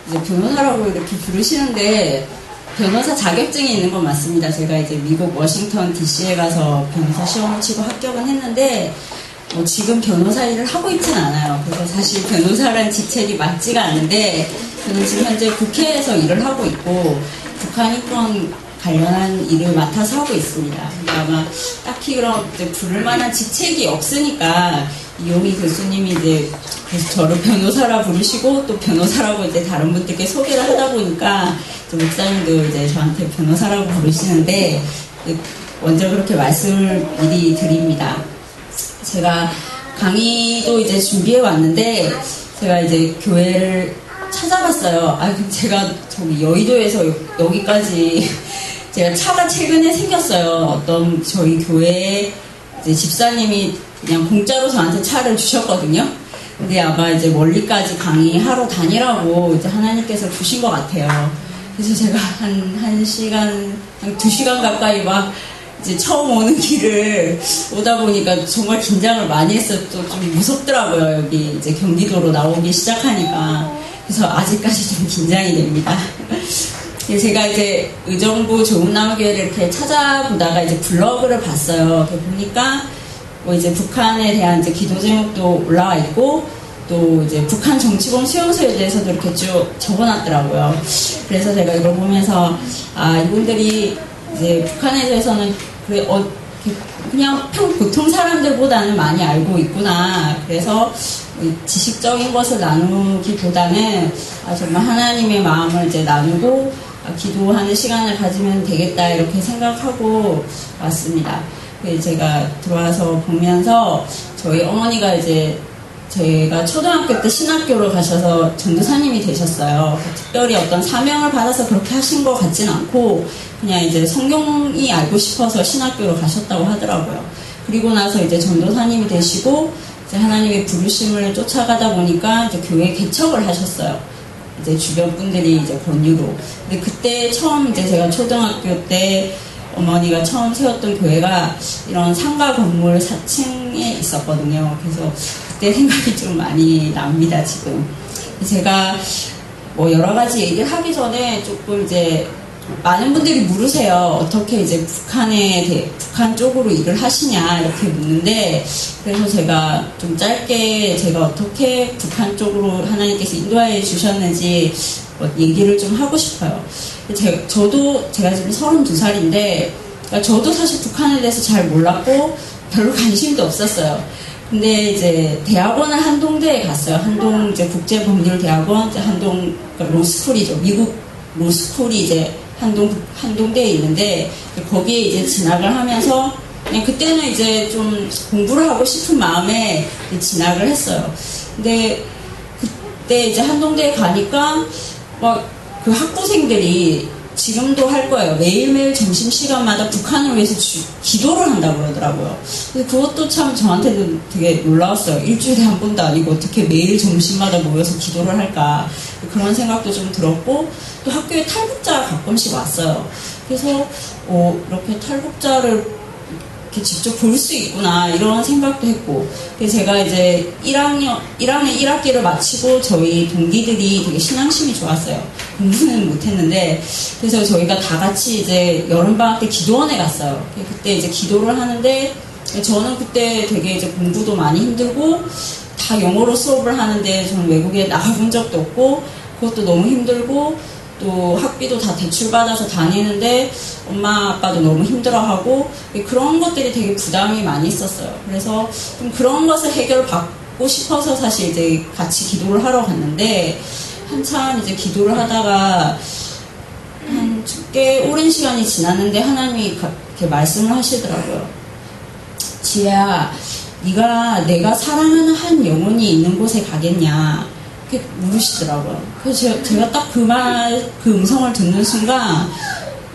이제 변호사라고 이렇게 부르시는데 변호사 자격증이 있는 건 맞습니다. 제가 이제 미국 워싱턴 DC에 가서 변호사 시험을 치고 합격은 했는데 지금 변호사 일을 하고 있진 않아요. 그래서 사실 변호사라는 직책이 맞지가 않는데 저는 지금 현재 국회에서 일을 하고 있고 북한 인권 관련한 일을 맡아서 하고 있습니다. 그러니까 아마 딱히 그런 부를 만한 직책이 없으니까 이용희 교수님이 이제 그래서 저를 변호사라 부르시고 또 변호사라고 이제 다른 분들께 소개를 하다 보니까 목사님도 이제 저한테 변호사라고 부르시는데 먼저 그렇게 말씀을 미리 드립니다. 제가 강의도 이제 준비해 왔는데 제가 이제 교회를 찾아봤어요. 제가 저기 여의도에서 여기까지 제가 차가 최근에 생겼어요. 어떤 저희 교회 이제 집사님이 그냥 공짜로 저한테 차를 주셨거든요. 근데 아마 이제 멀리까지 강의하러 다니라고 이제 하나님께서 주신 것 같아요. 그래서 제가 한 2시간 가까이 막 이제 처음 오는 길을 오다 보니까 정말 긴장을 많이 했어요. 또 좀 무섭더라고요. 여기 이제 경기도로 나오기 시작하니까. 그래서 아직까지 좀 긴장이 됩니다. 제가 이제 의정부 조문나무교회를 이렇게 찾아보다가 이제 블로그를 봤어요. 보니까 뭐 이제 북한에 대한 이제 기도 제목도 올라와 있고 또 이제 북한 정치범 수용소에 대해서도 이렇게 쭉 적어놨더라고요. 그래서 제가 이걸 보면서 이분들이 이제 북한에 대해서는 그냥 보통 사람들보다는 많이 알고 있구나. 그래서 지식적인 것을 나누기보다는 정말 하나님의 마음을 이제 나누고 기도하는 시간을 가지면 되겠다 이렇게 생각하고 왔습니다. 제가 들어와서 보면서 저희 어머니가 이제 제가 초등학교 때 신학교를 가셔서 전도사님이 되셨어요. 특별히 어떤 사명을 받아서 그렇게 하신 것 같진 않고 그냥 이제 성경이 알고 싶어서 신학교를 가셨다고 하더라고요. 그리고 나서 이제 전도사님이 되시고 이제 하나님의 부르심을 쫓아가다 보니까 이제 교회 개척을 하셨어요. 이제 주변 분들이 이제 권유로. 근데 그때 처음 이제 제가 초등학교 때 어머니가 처음 세웠던 교회가 이런 상가 건물 4층에 있었거든요. 그래서 그때 생각이 좀 많이 납니다, 지금. 제가 뭐 여러 가지 얘기를 하기 전에 조금 이제 많은 분들이 물으세요. 어떻게 이제 북한 쪽으로 일을 하시냐 이렇게 묻는데 그래서 제가 좀 짧게 제가 어떻게 북한 쪽으로 하나님께서 인도해 주셨는지 얘기를 좀 하고 싶어요. 제가 지금 32살인데 그러니까 저도 사실 북한에 대해서 잘 몰랐고 별로 관심도 없었어요. 근데 이제 대학원을 한동대에 갔어요. 한동 이제 국제법률대학원, 한동 그러니까 로스쿨이죠. 미국 로스쿨이 이제 한동대에 있는데 거기에 이제 진학을 하면서 그냥 그때는 이제 좀 공부를 하고 싶은 마음에 진학을 했어요. 근데 그때 이제 한동대에 가니까 막 그 학부생들이 지금도 할 거예요. 매일매일 점심시간마다 북한을 위해서 기도를 한다고 그러더라고요. 근데 그것도 참 저한테도 되게 놀라웠어요. 일주일에 한 번도 아니고 어떻게 매일 점심마다 모여서 기도를 할까. 그런 생각도 좀 들었고 또 학교에 탈북자가 가끔씩 왔어요. 그래서 이렇게 탈북자를 이렇게 직접 볼 수 있구나 이런 생각도 했고 그래서 제가 이제 1학년 1학기를 마치고 저희 동기들이 되게 신앙심이 좋았어요. 공부는 못했는데 그래서 저희가 다 같이 이제 여름방학 때 기도원에 갔어요. 그때 이제 기도를 하는데 저는 그때 되게 이제 공부도 많이 힘들고 다 영어로 수업을 하는데 저는 외국에 나가본 적도 없고 그것도 너무 힘들고 또 학비도 다 대출받아서 다니는데 엄마 아빠도 너무 힘들어하고 그런 것들이 되게 부담이 많이 있었어요. 그래서 좀 그런 것을 해결받고 싶어서 사실 이제 같이 기도를 하러 갔는데 한참 이제 기도를 하다가 꽤 오랜 시간이 지났는데 하나님이 이렇게 말씀을 하시더라고요. 지혜야, 내가 사랑하는 한 영혼이 있는 곳에 가겠냐? 이렇게 물으시더라고요. 그래서 제가 딱 그 음성을 듣는 순간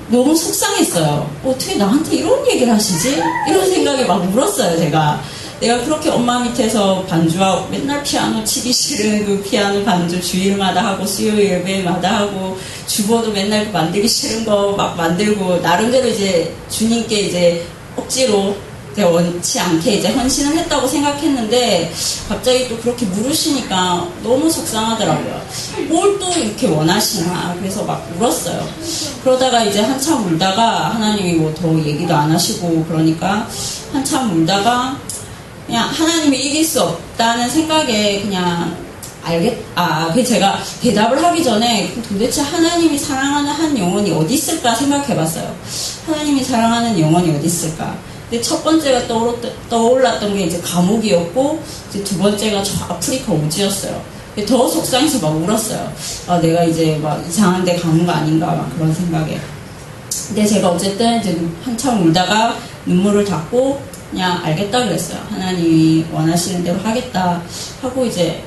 너무 속상했어요. 어떻게 나한테 이런 얘기를 하시지? 이런 생각이 막 물었어요, 제가. 내가 그렇게 엄마 밑에서 반주하고 맨날 피아노 치기 싫은 그 피아노 반주 주일마다 하고 수요일 예배마다 하고 주보도 맨날 그 만들기 싫은 거 막 만들고 나름대로 이제 주님께 이제 억지로 제가 원치 않게 이제 헌신을 했다고 생각했는데 갑자기 또 그렇게 물으시니까 너무 속상하더라고요. 뭘 또 이렇게 원하시나. 그래서 막 울었어요. 그러다가 이제 한참 울다가 하나님이 뭐 더 얘기도 안 하시고 그러니까 한참 울다가 그냥 하나님이 이길 수 없다는 생각에 그냥 그 제가 대답을 하기 전에 도대체 하나님이 사랑하는 한 영혼이 어디 있을까 생각해봤어요. 하나님이 사랑하는 영혼이 어디 있을까. 근데 첫 번째가 떠올랐던 게 이제 감옥이었고, 이제 두 번째가 저 아프리카 오지였어요. 더 속상해서 막 울었어요. 내가 이제 막 이상한 데 가는 거 아닌가, 막 그런 생각에. 근데 제가 어쨌든 이제 한참 울다가 눈물을 닦고, 그냥 알겠다 그랬어요. 하나님이 원하시는 대로 하겠다 하고 이제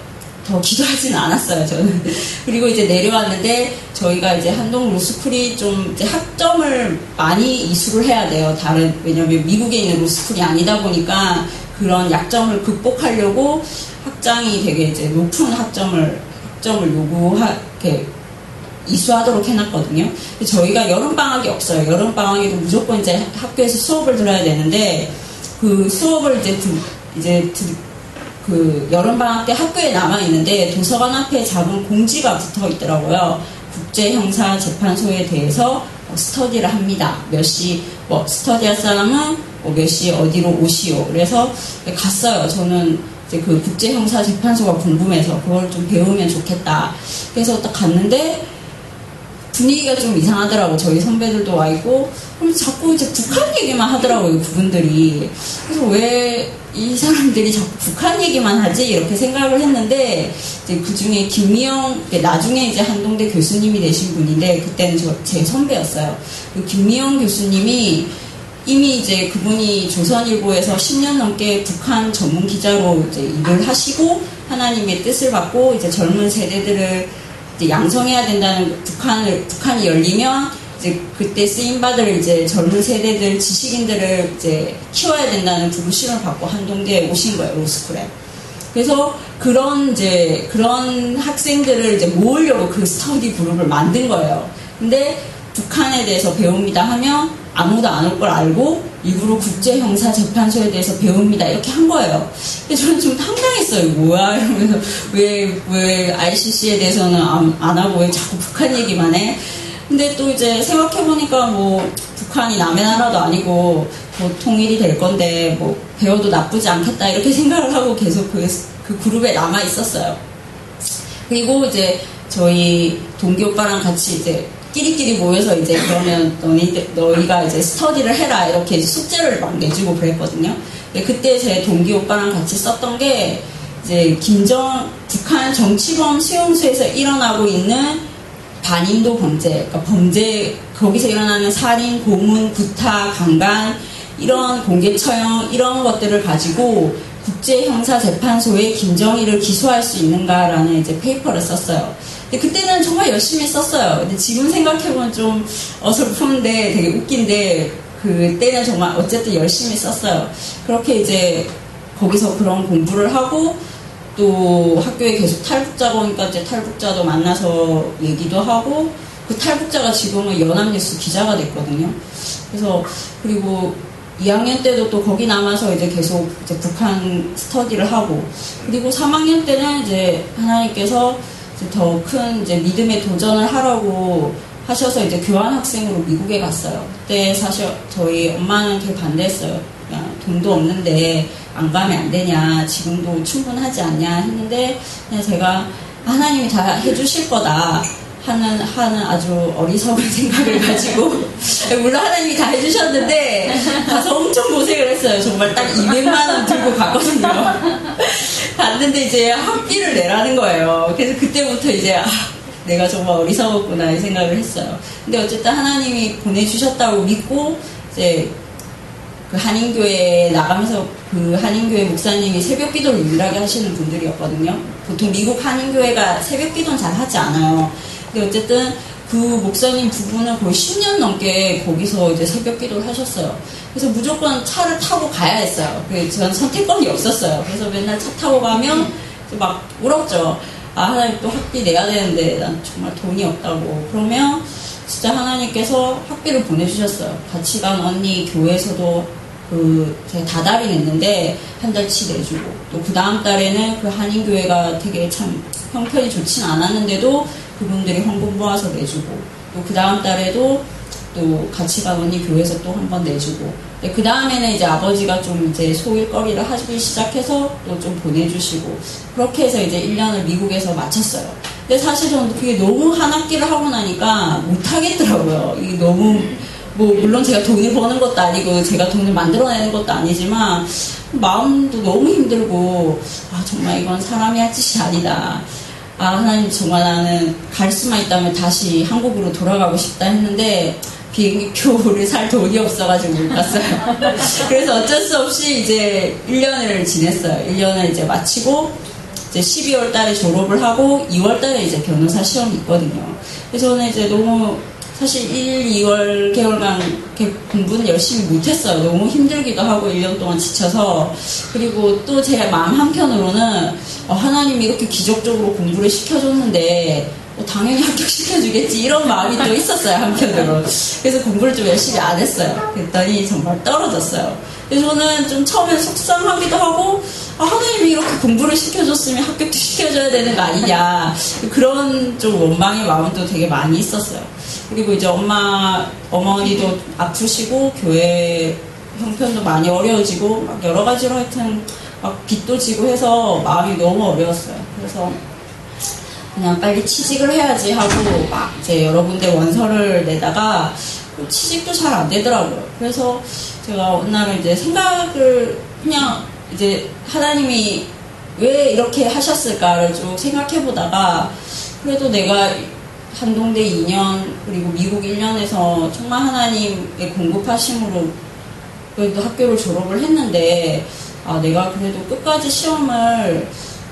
더 기도하지는 않았어요, 저는. 그리고 이제 내려왔는데, 저희가 이제 한동 로스쿨이 좀 이제 학점을 많이 이수를 해야 돼요. 왜냐면 미국에 있는 로스쿨이 아니다 보니까 그런 약점을 극복하려고 학장이 되게 이제 높은 학점을 이렇게 이수하도록 해놨거든요. 근데 저희가 여름방학이 없어요. 여름방학에도 무조건 이제 학교에서 수업을 들어야 되는데, 그 수업을 그 여름방학 때 학교에 남아있는데 도서관 앞에 작은 공지가 붙어 있더라고요. 국제형사재판소에 대해서 스터디를 합니다. 몇 시, 스터디할 사람은 몇 시 어디로 오시오. 그래서 갔어요. 저는 이제 그 국제형사재판소가 궁금해서 그걸 좀 배우면 좋겠다. 그래서 딱 갔는데 분위기가 좀 이상하더라고. 저희 선배들도 와 있고, 그럼 자꾸 이제 북한 얘기만 하더라고요, 그분들이. 그래서 왜 이 사람들이 자꾸 북한 얘기만 하지? 이렇게 생각을 했는데, 이제 그 중에 김미영, 나중에 이제 한동대 교수님이 되신 분인데, 그때는 제 선배였어요. 그 김미영 교수님이 이미 이제 그분이 조선일보에서 10년 넘게 북한 전문 기자로 이제 일을 하시고, 하나님의 뜻을 받고, 이제 젊은 세대들을 이제 양성해야 된다는 북한이 열리면 이제 그때 쓰임받을 이제 젊은 세대들 지식인들을 이제 키워야 된다는 부르심을 받고 한동대에 오신 거예요, 로스쿨에. 그래서 그런 학생들을 이제 모으려고 그 스터디 그룹을 만든 거예요. 근데 북한에 대해서 배웁니다 하면 아무도 안 올 걸 알고 일부러 국제형사재판소에 대해서 배웁니다 이렇게 한 거예요. 근데 저는 좀 황당했어요. 뭐야? 이러면서 왜 ICC에 대해서는 안 하고 왜 자꾸 북한 얘기만 해? 근데 또 이제 생각해보니까 뭐 북한이 남의 나라도 아니고 뭐 통일이 될 건데 뭐 배워도 나쁘지 않겠다 이렇게 생각을 하고 계속 그 그룹에 남아 있었어요. 그리고 이제 저희 동기 오빠랑 같이 이제 끼리끼리 모여서 이제 그러면 너희가 이제 스터디를 해라 이렇게 숙제를 막 내주고 그랬거든요. 그때 제 동기 오빠랑 같이 썼던 게 이제 북한 정치범 수용소에서 일어나고 있는 반인도 범죄, 그러니까 거기서 일어나는 살인, 고문, 구타, 강간 이런 공개 처형 이런 것들을 가지고 국제형사재판소에 김정일을 기소할 수 있는가라는 이제 페이퍼를 썼어요. 근데 그때는 정말 열심히 썼어요. 근데 지금 생각해보면 좀 어설픈데 되게 웃긴데 그때는 정말 어쨌든 열심히 썼어요. 그렇게 이제 거기서 그런 공부를 하고 또 학교에 계속 탈북자가 오니까 이제 탈북자도 만나서 얘기도 하고 그 탈북자가 지금은 연합뉴스 기자가 됐거든요. 그래서 그리고 2학년 때도 또 거기 남아서 이제 계속 이제 북한 스터디를 하고 그리고 3학년 때는 이제 하나님께서 더 큰 이제 믿음의 도전을 하라고 하셔서 이제 교환학생으로 미국에 갔어요. 그때 사실 저희 엄마는 되게 반대했어요. 그냥 돈도 없는데 안 가면 안 되냐, 지금도 충분하지 않냐 했는데 그냥 제가 하나님이 다 해주실 거다 하는 아주 어리석은 생각을 가지고 물론 하나님이 다 해주셨는데 가서 엄청 고생을 했어요. 정말 딱 200만 원 들고 갔거든요. 갔는데 이제 학비를 내라는 거예요. 그래서 그때부터 이제 내가 정말 어리석었구나 이 생각을 했어요. 근데 어쨌든 하나님이 보내주셨다고 믿고 이제 그 한인교회에 나가면서 그 한인교회 목사님이 새벽기도를 유일하게 하시는 분들이었거든요. 보통 미국 한인교회가 새벽기도는 잘 하지 않아요. 근데 어쨌든 그 목사님 부부는 거의 10년 넘게 거기서 이제 새벽기도를 하셨어요. 그래서 무조건 차를 타고 가야 했어요. 전 선택권이 없었어요. 그래서 맨날 차 타고 가면 막 울었죠. 하나님 또 학비 내야 되는데 난 정말 돈이 없다고. 그러면 진짜 하나님께서 학비를 보내주셨어요. 같이 간 언니 교회에서도 제가 다달이 냈는데 한 달치 내주고, 또 그 다음 달에는 그 한인교회가 되게 참 형편이 좋진 않았는데도 그분들이 헌금 모아서 내주고, 또 그 다음 달에도 또 같이 간 언니 교회에서 또 한 번 내주고, 그 다음에는 이제 아버지가 좀 이제 소일거리를 하기 시작해서 또 좀 보내주시고, 그렇게 해서 이제 1년을 미국에서 마쳤어요. 근데 사실 저는 그게 너무 한 학기를 하고 나니까 못하겠더라고요. 이게 너무, 물론 제가 돈을 버는 것도 아니고 제가 돈을 만들어내는 것도 아니지만 마음도 너무 힘들고, 정말 이건 사람이 할 짓이 아니다. 하나님, 정말 나는 갈 수만 있다면 다시 한국으로 돌아가고 싶다 했는데 비행기표를 살 돈이 없어가지고 못 갔어요. 그래서 어쩔 수 없이 이제 1년을 지냈어요. 1년을 이제 마치고 이제 12월 달에 졸업을 하고 2월 달에 이제 변호사 시험이 있거든요. 그래서 저는 이제 너무 사실 1, 2월 개월간 공부는 열심히 못했어요. 너무 힘들기도 하고 1년 동안 지쳐서. 그리고 또 제 마음 한편으로는 하나님이 이렇게 기적적으로 공부를 시켜줬는데 당연히 합격시켜주겠지, 이런 마음이 또 있었어요, 한편으로. 그래서 공부를 좀 열심히 안 했어요. 그랬더니 정말 떨어졌어요. 그래서 저는 좀 처음에 속상하기도 하고, 하나님이 이렇게 공부를 시켜줬으면 합격도 시켜줘야 되는 거 아니냐, 그런 좀 원망의 마음도 되게 많이 있었어요. 그리고 이제 어머니도 아프시고 교회 형편도 많이 어려워지고 막 여러 가지로 하여튼 막 빚도 지고 해서 마음이 너무 어려웠어요. 그래서 그냥 빨리 취직을 해야지 하고 막 이제 여러 군데 원서를 내다가 취직도 잘 안 되더라고요. 그래서 제가 어느 날은 이제 생각을 그냥 이제 하나님이 왜 이렇게 하셨을까를 쭉 생각해 보다가, 그래도 내가 한동대 2년 그리고 미국 1년에서 정말 하나님의 공급하심으로 그래도 학교를 졸업을 했는데, 내가 그래도 끝까지 시험을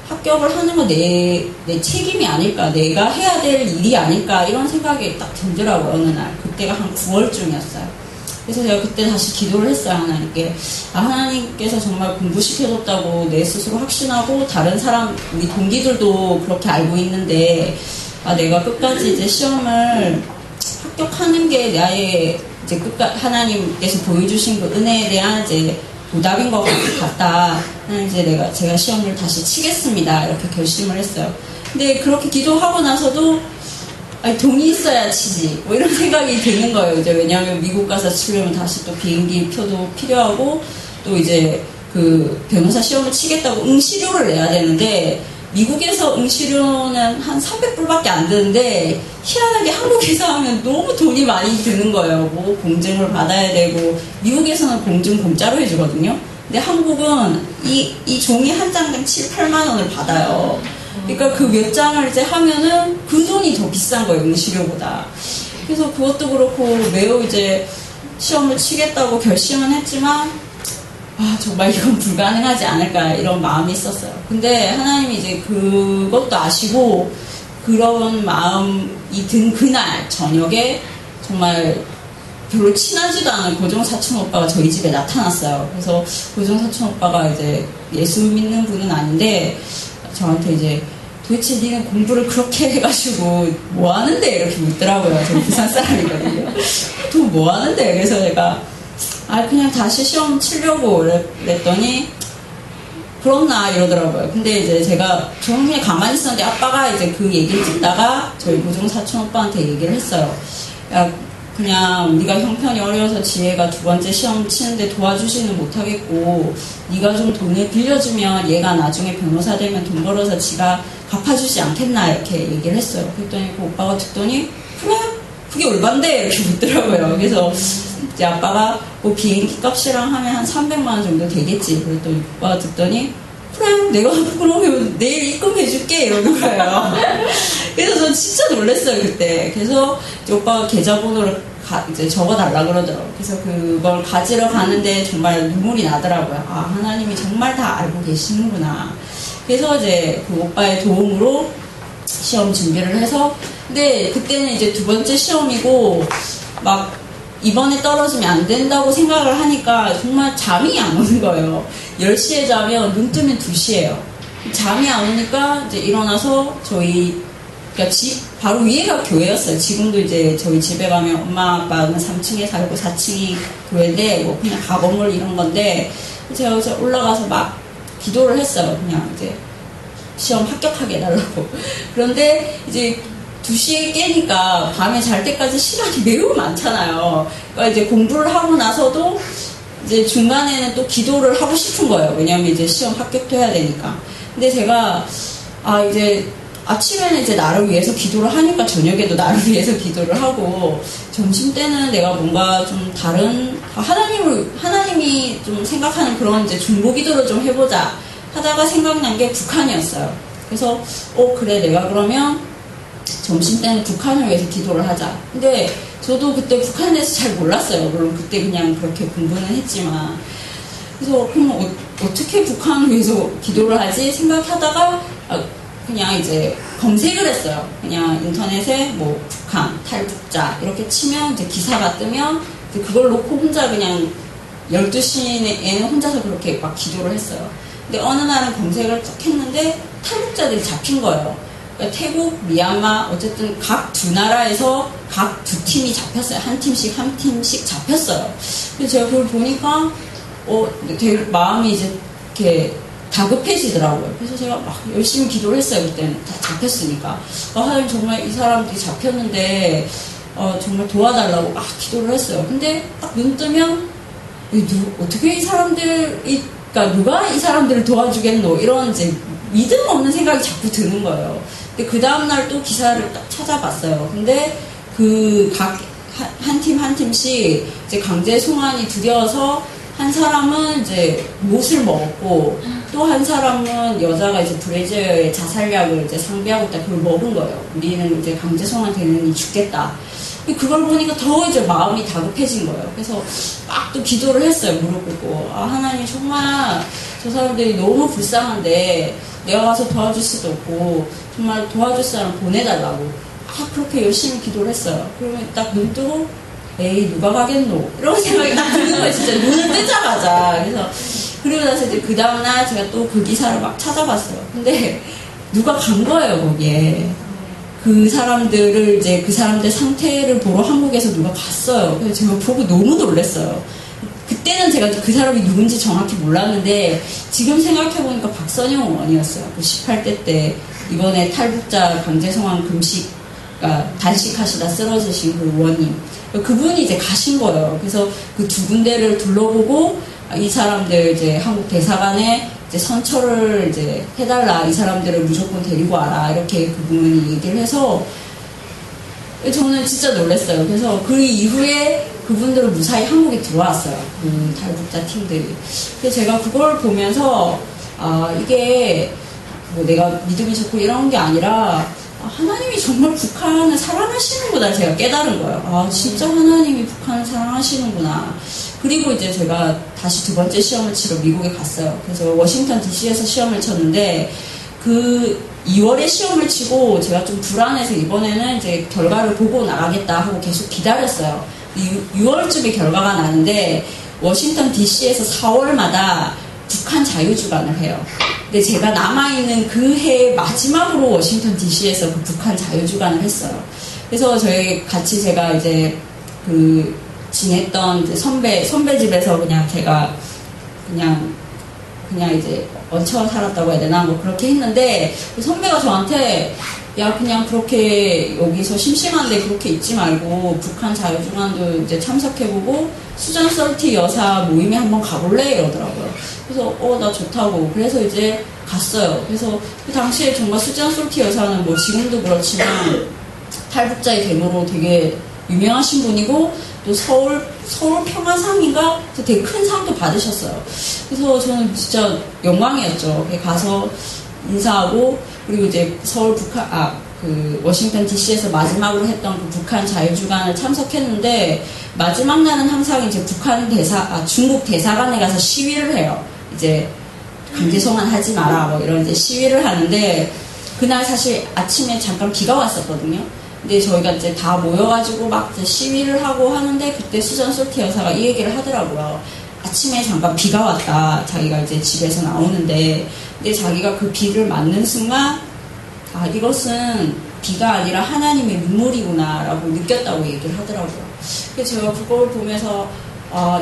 합격을 하는 건 내 책임이 아닐까, 내가 해야 될 일이 아닐까, 이런 생각이 딱 들더라고요. 어느 날 그때가 한 9월쯤이었어요. 그래서 제가 그때 다시 기도를 했어요, 하나님께. 하나님께서 정말 공부시켜줬다고 내 스스로 확신하고 다른 사람, 우리 동기들도 그렇게 알고 있는데, 내가 끝까지 이제 시험을 합격하는 게 나의 이제 하나님께서 보여주신 그 은혜에 대한 이제 보답인 것 같다. 이제 제가 시험을 다시 치겠습니다, 이렇게 결심을 했어요. 근데 그렇게 기도하고 나서도 돈이 있어야 치지, 이런 생각이 드는 거예요. 이제 왜냐하면 미국 가서 치려면 다시 또 비행기 표도 필요하고, 또 이제 그 변호사 시험을 치겠다고 응시료를 내야 되는데, 미국에서 응시료는 한 300불밖에 안 드는데 희한하게 한국에서 하면 너무 돈이 많이 드는 거예요. 공증을 받아야 되고, 미국에서는 공증 공짜로 해주거든요. 근데 한국은 이 종이 한 장당 7, 8만 원을 받아요. 그러니까 그 몇 장을 이제 하면은 그 돈이 더 비싼 거예요, 응시료보다. 그래서 그것도 그렇고 매우 이제 시험을 치겠다고 결심은 했지만, 정말 이건 불가능하지 않을까, 이런 마음이 있었어요. 근데 하나님이 이제 그것도 아시고, 그런 마음이 든 그날 저녁에 정말 별로 친하지도 않은 고종 사촌 오빠가 저희 집에 나타났어요. 그래서 고종 사촌 오빠가 이제 예수 믿는 분은 아닌데 저한테 이제 도대체 니는 공부를 그렇게 해가지고 뭐 하는데, 이렇게 묻더라고요. 저 부산 사람이거든요. 또 뭐 하는데? 그래서 제가 그냥 다시 시험 치려고 그랬더니 그렇나, 이러더라고요. 근데 이제 저는 그냥 가만히 있었는데 아빠가 이제 그 얘기를 듣다가 저희 고종 사촌 오빠한테 얘기를 했어요. 그냥 우리가 형편이 어려워서 지혜가 두 번째 시험 치는데 도와주지는 못하겠고, 네가 좀 돈을 빌려주면 얘가 나중에 변호사 되면 돈 벌어서 지가 갚아주지 않겠나, 이렇게 얘기를 했어요. 그랬더니 그 오빠가 듣더니 그래? 그게 얼만데? 이렇게 묻더라고요. 그래서 이제 아빠가 비행기 값이랑 하면 한 300만 원 정도 되겠지. 그랬더니 오빠가 듣더니 그래, 내가 그러면 내일 입금해줄게, 이러는 거예요. 그래서 전 진짜 놀랐어요, 그때. 그래서 이제 오빠가 계좌번호를 이제 적어달라 그러더라고요. 그래서 그걸 가지러 가는데 정말 눈물이 나더라고요. 하나님이 정말 다 알고 계시는구나. 그래서 이제 그 오빠의 도움으로 시험 준비를 해서, 근데 그때는 이제 두 번째 시험이고, 막 이번에 떨어지면 안 된다고 생각을 하니까 정말 잠이 안 오는 거예요. 10시에 자면 눈 뜨면 2시예요. 잠이 안 오니까 이제 일어나서 저희 그러니까 집 바로 위에가 교회였어요. 지금도 이제 저희 집에 가면 엄마 아빠는 3층에 살고 4층이 교회인데 뭐 그냥 가건물 이런 건데 제가 올라가서 막 기도를 했어요. 그냥 이제 시험 합격하게 해달라고. 그런데 이제 2시에 깨니까 밤에 잘 때까지 시간이 매우 많잖아요. 그러니까 이제 공부를 하고 나서도 이제 중간에는 또 기도를 하고 싶은 거예요. 왜냐하면 이제 시험 합격도 해야 되니까. 근데 제가 이제 아침에는 이제 나를 위해서 기도를 하니까 저녁에도 나를 위해서 기도를 하고 점심 때는 내가 뭔가 좀 다른 하나님이 좀 생각하는 그런 이제 중보 기도를 좀 해보자 하다가 생각난 게 북한이었어요. 그래서 그래 내가 그러면 점심 때는 북한을 위해서 기도를 하자. 근데 저도 그때 북한에 대해서 잘 몰랐어요. 물론 그때 그냥 그렇게 공부는 했지만. 그래서 그럼 어떻게 북한을 위해서 기도를 하지 생각하다가 그냥 이제 검색을 했어요. 그냥 인터넷에 뭐 북한, 탈북자 이렇게 치면 이제 기사가 뜨면 그걸 놓고 혼자 그냥 12시에는 혼자서 그렇게 막 기도를 했어요. 근데 어느 날은 검색을 쭉 했는데 탈북자들이 잡힌 거예요. 그러니까 태국, 미얀마 어쨌든 각 두 나라에서 각 두 팀이 잡혔어요. 한 팀씩 잡혔어요. 그래서 제가 그걸 보니까 되게 마음이 이제 이렇게 다급해지더라고요. 그래서 제가 막 열심히 기도를 했어요. 그때는 다 잡혔으니까. 하나님 정말 이 사람들이 잡혔는데 정말 도와달라고 막 기도를 했어요. 근데 딱 눈 뜨면 어떻게 이 사람들이 그러니까 누가 이 사람들을 도와주겠노 이런 이제 믿음 없는 생각이 자꾸 드는 거예요. 근데 그 다음날 또 기사를 딱 찾아봤어요. 근데 그 각 한 팀 한 팀씩 이제 강제 송환이 두려워서 한 사람은 이제 못을 먹었고 또 한 사람은 여자가 이제 브레제어의 자살약을 이제 상비하고 있다 그걸 먹은 거예요. 우리는 이제 강제 송환 되느니 죽겠다. 그걸 보니까 더 이제 마음이 다급해진 거예요. 그래서 막 또 기도를 했어요. 무릎 꿇고 하나님 정말 저 사람들이 너무 불쌍한데 내가 가서 도와줄 수도 없고 정말 도와줄 사람 보내달라고 그렇게 열심히 기도를 했어요. 그러면 딱 눈 뜨고 에이 누가 가겠노 이런 생각이 딱 드는 거예요. 진짜 눈을 뜨자마자. 그래서 그리고 나서 이제 그 다음날 제가 또 그 기사를 막 찾아봤어요. 근데 누가 간 거예요 거기에. 그 사람들을 이제 그 사람들 상태를 보러 한국에서 누가 갔어요. 그래서 제가 보고 너무 놀랐어요. 그때는 제가 그 사람이 누군지 정확히 몰랐는데 지금 생각해보니까 박선영 의원이었어요. 그 18대 때 이번에 탈북자 강제송환 금식 단식하시다 쓰러지신 그 의원님. 그분이 이제 가신 거예요. 그래서 그 두 군데를 둘러보고 이 사람들 이제 한국 대사관에 이제 선처를 이제 해달라. 이 사람들을 무조건 데리고 와라. 이렇게 그분이 얘기를 해서 저는 진짜 놀랐어요. 그래서 그 이후에 그분들은 무사히 한국에 들어왔어요. 그 탈북자 팀들이. 그래서 제가 그걸 보면서 이게 뭐 내가 믿음이 좋고 이런 게 아니라 하나님이 정말 북한을 사랑하시는구나 제가 깨달은 거예요. 진짜 하나님이 북한을 사랑하시는구나. 그리고 이제 제가 다시 두 번째 시험을 치러 미국에 갔어요. 그래서 워싱턴 DC에서 시험을 쳤는데 그 2월에 시험을 치고 제가 좀 불안해서 이번에는 이제 결과를 보고 나가겠다 하고 계속 기다렸어요. 6월쯤에 결과가 나는데 워싱턴 DC에서 4월마다 북한 자유주간을 해요. 근데 제가 남아있는 그 해 마지막으로 워싱턴 DC에서 그 북한 자유주간을 했어요. 그래서 저희 같이 제가 이제 그 지냈던 이제 선배 집에서 그냥 제가 그냥 이제 얹혀 살았다고 해야 되나 뭐 그렇게 했는데 그 선배가 저한테 야 그냥 그렇게 여기서 심심한데 그렇게 있지 말고 북한 자유주간도 이제 참석해보고 수잔 솔티 여사 모임에 한번 가볼래 이러더라고요. 그래서 나 좋다고. 그래서 이제 갔어요. 그래서 그 당시에 정말 수잔 솔티 여사는 뭐 지금도 그렇지만 탈북자의 데모로 되게 유명하신 분이고 또 서울 평화상인가 되게 큰 상도 받으셨어요. 그래서 저는 진짜 영광이었죠. 가서 인사하고 그리고 이제 그 워싱턴 DC에서 마지막으로 했던 그 북한 자유주간을 참석했는데 마지막 날은 항상 이제 중국 대사관에 가서 시위를 해요. 이제 강제송환 하지 마라 뭐 이런 이제 시위를 하는데 그날 사실 아침에 잠깐 비가 왔었거든요. 근데 저희가 이제 다 모여가지고 막 이제 시위를 하고 하는데 그때 수잔 솔티 여사가 이 얘기를 하더라고요. 아침에 잠깐 비가 왔다. 자기가 이제 집에서 나오는데 근데 자기가 그 비를 맞는 순간 이것은 비가 아니라 하나님의 눈물이구나라고 느꼈다고 얘기를 하더라고요. 그래서 제가 그걸 보면서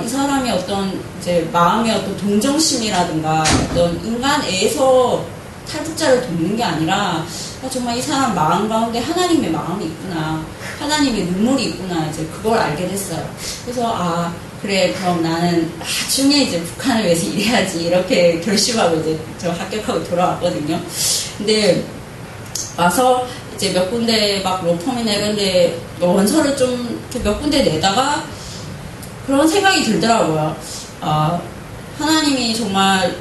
이 사람이 어떤 이제 마음의 어떤 동정심이라든가 어떤 인간애에서 탈북자를 돕는 게 아니라 정말 이 사람 마음 가운데 하나님의 마음이 있구나, 하나님의 눈물이 있구나, 이제 그걸 알게 됐어요. 그래서 그래, 그럼 나는 나중에 이제 북한을 위해서 일해야지 이렇게 결심하고 이제 저 합격하고 돌아왔거든요. 근데 와서 이제 몇 군데 막 로펌이나 이런 데 원서를 좀 몇 군데 내다가 그런 생각이 들더라고요. 하나님이 정말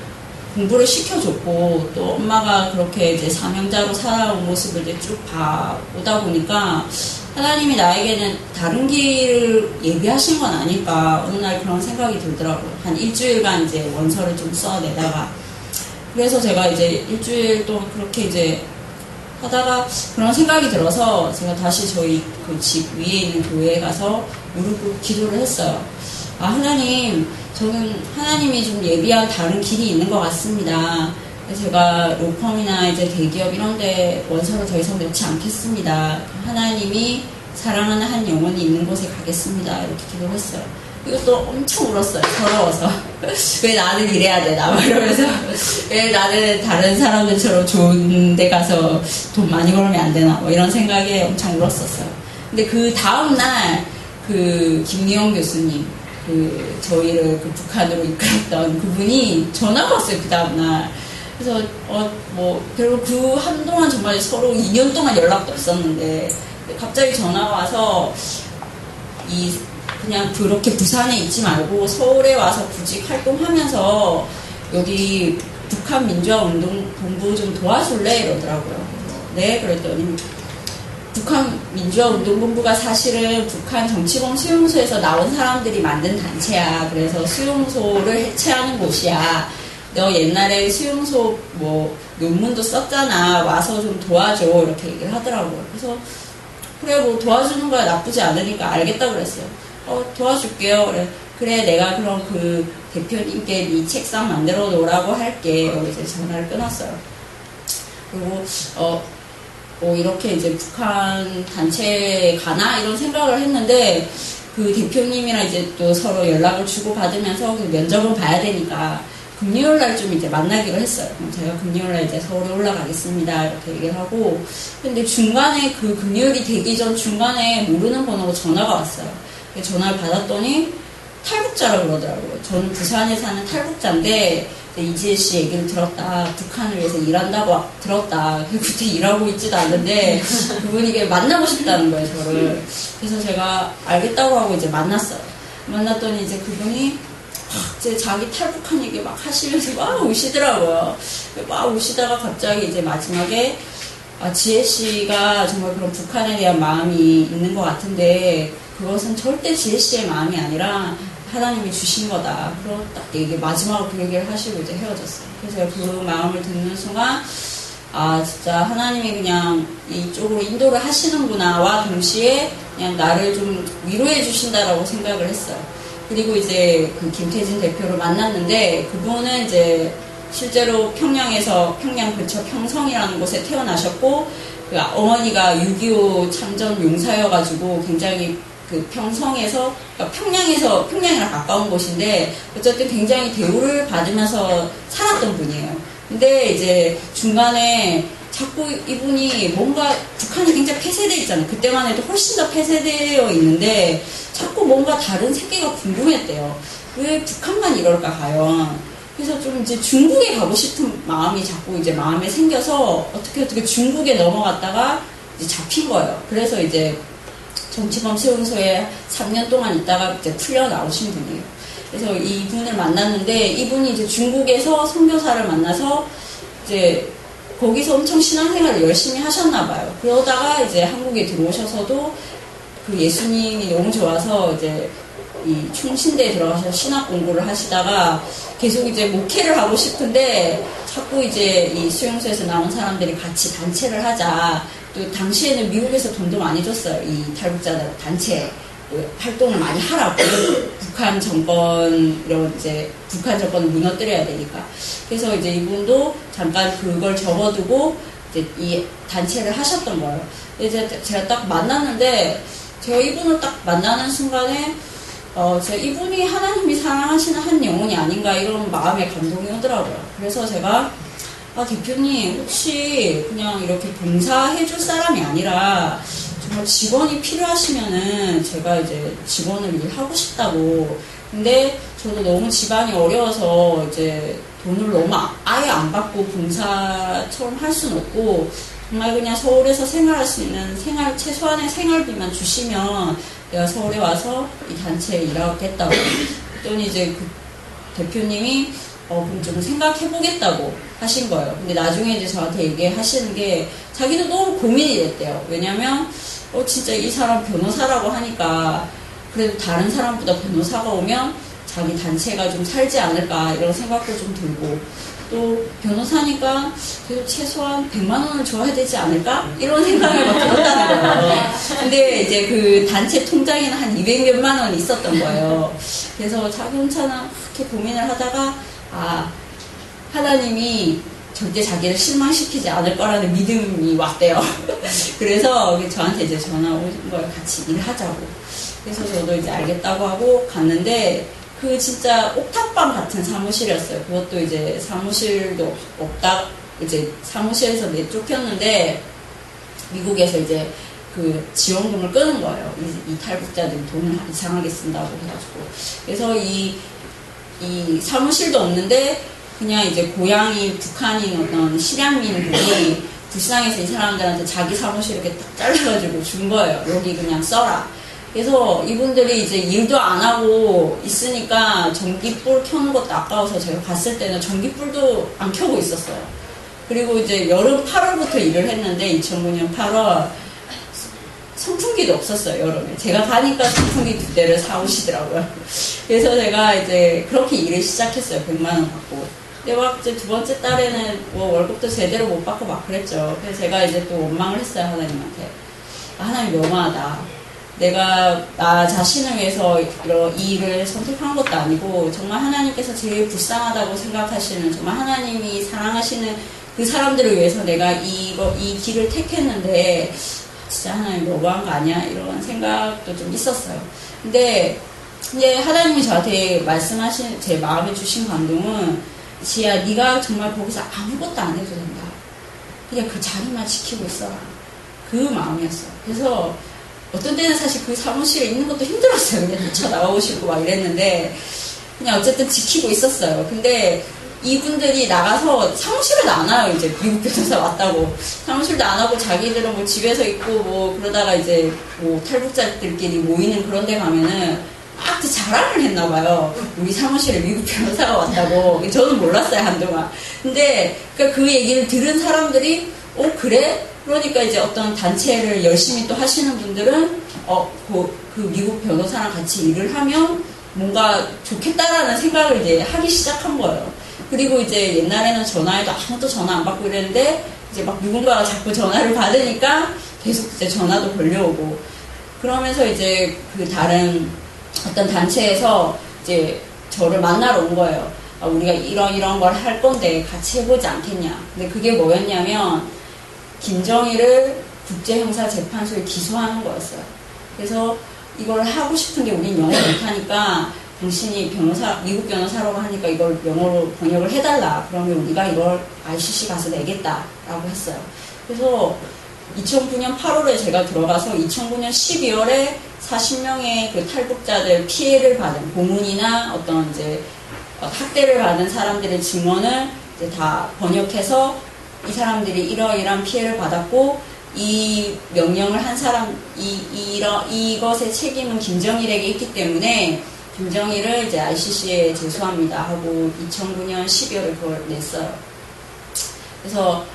공부를 시켜줬고 또 엄마가 그렇게 이제 사명자로 살아온 모습을 이제 쭉 봐오다 보니까 하나님이 나에게는 다른 길을 예비하신 건 아닐까 어느 날 그런 생각이 들더라고요. 한 일주일간 이제 원서를 좀 써내다가 그래서 제가 이제 일주일 동안 그렇게 이제 하다가 그런 생각이 들어서 제가 다시 저희 그 집 위에 있는 교회에 가서 무릎 꿇고 기도를 했어요. 하나님, 저는 하나님이 좀 예비한 다른 길이 있는 것 같습니다. 제가 로펌이나 이제 대기업 이런 데 원서를 더 이상 넣지 않겠습니다. 하나님이 사랑하는 한 영혼이 있는 곳에 가겠습니다. 이렇게 기도를 했어요. 이것도 엄청 울었어요. 서러워서. 왜 나는 이래야 되나? 막 이러면서. 왜 나는 다른 사람들처럼 좋은 데 가서 돈 많이 벌면 안 되나? 뭐 이런 생각에 엄청 울었었어요. 근데 그 다음날 그 김미영 교수님, 저희를 그 북한으로 이끌었던 그분이 전화가 왔어요. 그 다음날. 그래서, 결국 그 한동안 정말 서로 2년 동안 연락도 없었는데, 갑자기 전화가 와서, 그냥 그렇게 부산에 있지 말고 서울에 와서 구직 활동하면서 여기 북한 민주화운동본부 좀 도와줄래? 이러더라고요. 네, 그랬더니 북한 민주화운동본부가 사실은 북한 정치범 수용소에서 나온 사람들이 만든 단체야. 그래서 수용소를 해체하는 곳이야. 너 옛날에 수용소 논문도 썼잖아. 와서 좀 도와줘. 이렇게 얘기를 하더라고요. 그래서 그래 도와주는 거야 나쁘지 않으니까 알겠다 그랬어요. 도와줄게요. 그래 내가 그럼 그 대표님께 네 책상 만들어 놓으라고 할게. 이제 전화를 끊었어요. 그리고 이렇게 이제 북한 단체에 가나 이런 생각을 했는데 그 대표님이랑 이제 또 서로 연락을 주고 받으면서 그 면접을 봐야 되니까 금요일 날 좀 이제 만나기로 했어요. 그럼 제가 금요일 날 이제 서울에 올라가겠습니다. 이렇게 얘기를 하고 근데 중간에 그 금요일이 되기 전 중간에 모르는 번호로 전화가 왔어요. 전화를 받았더니 탈북자라고 그러더라고요. 저는 부산에 사는 탈북자인데 이지혜 씨 얘기를 들었다. 북한을 위해서 일한다고 들었다. 그때 일하고 있지도 않는데 그분이 이게 만나고 싶다는 거예요, 저를. 그래서 제가 알겠다고 하고 이제 만났어요. 만났더니 이제 그분이 이제 자기 탈북한 얘기 막 하시면서 막 우시더라고요. 막 우시다가 갑자기 이제 마지막에 지혜 씨가 정말 그런 북한에 대한 마음이 있는 것 같은데 그것은 절대 지혜 씨의 마음이 아니라 하나님이 주신 거다. 그런 딱 마지막으로 그 얘기를 하시고 이제 헤어졌어요. 그래서 그 마음을 듣는 순간 진짜 하나님이 그냥 이쪽으로 인도를 하시는구나와 동시에 그냥 나를 좀 위로해 주신다라고 생각을 했어요. 그리고 이제 그 김태진 대표를 만났는데 그분은 이제 실제로 평양 근처 평성이라는 곳에 태어나셨고 그 어머니가 6.25 참전 용사여가지고 굉장히 그 평성에서 그러니까 평양이랑 가까운 곳인데 어쨌든 굉장히 대우를 받으면서 살았던 분이에요. 근데 이제 중간에 자꾸 이분이 뭔가 북한이 굉장히 폐쇄되어 있잖아요. 그때만 해도 훨씬 더 폐쇄되어 있는데 자꾸 뭔가 다른 세계가 궁금했대요. 왜 북한만 이럴까 과연. 그래서 좀 이제 중국에 가고 싶은 마음이 자꾸 이제 마음에 생겨서 어떻게 중국에 넘어갔다가 이제 잡힌 거예요. 그래서 이제 정치범 수용소에 3년 동안 있다가 이제 풀려 나오신 분이에요. 그래서 이분을 만났는데 이분이 이제 중국에서 선교사를 만나서 이제 거기서 엄청 신앙생활을 열심히 하셨나 봐요. 그러다가 이제 한국에 들어오셔서도 그 예수님이 너무 좋아서 이제 이 충신대에 들어가서 신학 공부를 하시다가 계속 이제 목회를 하고 싶은데 자꾸 이제 이 수용소에서 나온 사람들이 같이 단체를 하자. 또 당시에는 미국에서 돈도 많이 줬어요. 이 탈북자들 단체 활동을 많이 하라고. 북한 정권을 무너뜨려야 되니까. 그래서 이제 이분도 잠깐 그걸 접어두고 이제 이 단체를 하셨던 거예요. 이제 제가 딱 만났는데, 제가 이분을 딱 만나는 순간에, 제가 이분이 하나님이 사랑하시는 한 영혼이 아닌가 이런 마음에 감동이 오더라고요. 그래서 제가, 대표님, 혹시 그냥 이렇게 봉사해줄 사람이 아니라, 정말 직원이 필요하시면은 제가 이제 직원을 일하고 싶다고. 근데 저도 너무 집안이 어려워서 이제 돈을 너무 아예 안 받고 봉사처럼 할 수는 없고, 정말 그냥 서울에서 생활할 수 있는 최소한의 생활비만 주시면 내가 서울에 와서 이 단체에 일하겠다고. 그랬더니 이제 그 대표님이 그럼 좀 생각해보겠다고 하신 거예요. 근데 나중에 이제 저한테 얘기하시는 게 자기도 너무 고민이 됐대요. 왜냐면 진짜 이 사람 변호사라고 하니까 그래도 다른 사람보다 변호사가 오면 자기 단체가 좀 살지 않을까 이런 생각도 좀 들고, 또 변호사니까 그래도 최소한 100만 원을 줘야 되지 않을까? 이런 생각을 막 들었다는 거예요. 근데 이제 그 단체 통장에는 한 200몇만 원이 있었던 거예요. 그래서 자기 혼자는 그렇게 고민을 하다가 하나님이 절대 자기를 실망시키지 않을 거라는 믿음이 왔대요. 그래서 저한테 이제 전화 온 거예요. 같이 일하자고. 그래서 저도 이제 알겠다고 하고 갔는데, 그 진짜 옥탑방 같은 사무실이었어요. 그것도 이제 사무실도 없다, 이제 사무실에서 내쫓겼는데, 미국에서 이제 그 지원금을 끄는 거예요. 이 탈북자들이 돈을 이상하게 쓴다고 해가지고. 그래서 이 사무실도 없는데, 그냥 이제 고향이 북한인 어떤 실향민들이 불쌍해서 이 사람들한테 자기 사무실 이렇게 딱 잘라가지고 준 거예요. 여기 그냥 써라. 그래서 이분들이 이제 일도 안 하고 있으니까 전기불 켜는 것도 아까워서 제가 갔을 때는 전기불도 안 켜고 있었어요. 그리고 이제 여름 8월부터 일을 했는데 2009년 8월 선풍기도 없었어요, 여름에. 제가 가니까 선풍기 2대를 사오시더라고요. 그래서 제가 이제 그렇게 일을 시작했어요. 100만 원 받고. 근데 막 이제 두 번째 달에는 뭐 월급도 제대로 못 받고 막 그랬죠. 그래서 제가 이제 또 원망을 했어요, 하나님한테. 하나님 너무하다. 내가 나 자신을 위해서 이 일을 선택한 것도 아니고 정말 하나님께서 제일 불쌍하다고 생각하시는, 정말 하나님이 사랑하시는 그 사람들을 위해서 내가 이 길을 택했는데 진짜 하나님 너무한 거 아니야? 이런 생각도 좀 있었어요. 근데 이제 하나님이 저한테 말씀하신, 제 마음에 주신 감동은, 지혜야, 네가 정말 거기서 아무것도 안 해도 된다. 그냥 그 자리만 지키고 있어라. 그 마음이었어요. 그래서 어떤 때는 사실 그 사무실에 있는 것도 힘들었어요. 그냥 뛰쳐나가고 싶고 막 이랬는데, 그냥 어쨌든 지키고 있었어요. 근데 이분들이 나가서 사무실을 안 와요. 이제 미국 변호사 왔다고. 사무실도 안 하고 자기들은 뭐 집에서 있고 뭐 그러다가 이제 뭐 탈북자들끼리 모이는 그런 데 가면은 막 자랑을 했나 봐요. 우리 사무실에 미국 변호사가 왔다고. 저는 몰랐어요, 한동안. 근데 그러니까 그 얘기를 들은 사람들이 그래? 그러니까 이제 어떤 단체를 열심히 또 하시는 분들은 그 미국 변호사랑 같이 일을 하면 뭔가 좋겠다라는 생각을 이제 하기 시작한 거예요. 그리고 이제 옛날에는 전화해도 아무도 전화 안 받고 이랬는데, 이제 막 누군가가 자꾸 전화를 받으니까 계속 이제 전화도 걸려오고, 그러면서 이제 그 다른 어떤 단체에서 이제 저를 만나러 온 거예요. 우리가 이런 걸 할 건데 같이 해보지 않겠냐. 근데 그게 뭐였냐면, 김정일을 국제형사재판소에 기소하는 거였어요. 그래서 이걸 하고 싶은데 우린 영어 못하니까 당신이 미국 변호사라고 하니까 이걸 영어로 번역을 해달라. 그러면 우리가 이걸 ICC 가서 내겠다라고 했어요. 그래서 2009년 8월에 제가 들어가서 2009년 12월에 40명의 그 탈북자들 피해를 받은 고문이나 어떤 이제 학대를 받은 사람들의 증언을 이제 다 번역해서 이 사람들이 이러이러한 피해를 받았고, 이 명령을 한 사람, 이것의 책임은 김정일에게 있기 때문에 김정일을 이제 ICC에 제소합니다 하고 2009년 12월에 그걸 냈어요. 그래서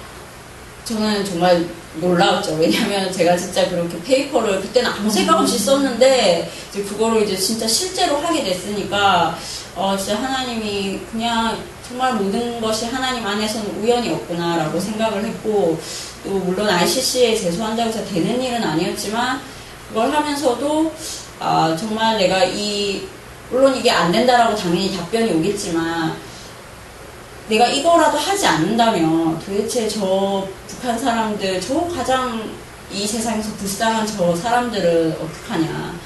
저는 정말 놀라웠죠. 왜냐하면 제가 진짜 그렇게 페이퍼를 그때는 아무 생각 없이 썼는데 이제 그거를 이제 진짜 실제로 하게 됐으니까 진짜 하나님이 그냥 정말 모든 것이 하나님 안에서는 우연이 없구나라고 생각을 했고, 또 물론 ICC에 제소한다고 해서 되는 일은 아니었지만 그걸 하면서도 정말 내가 물론 이게 안 된다라고 당연히 답변이 오겠지만 내가 이거라도 하지 않는다면 도대체 저 북한 사람들, 저 가장 이 세상에서 불쌍한 저 사람들은 어떡하냐.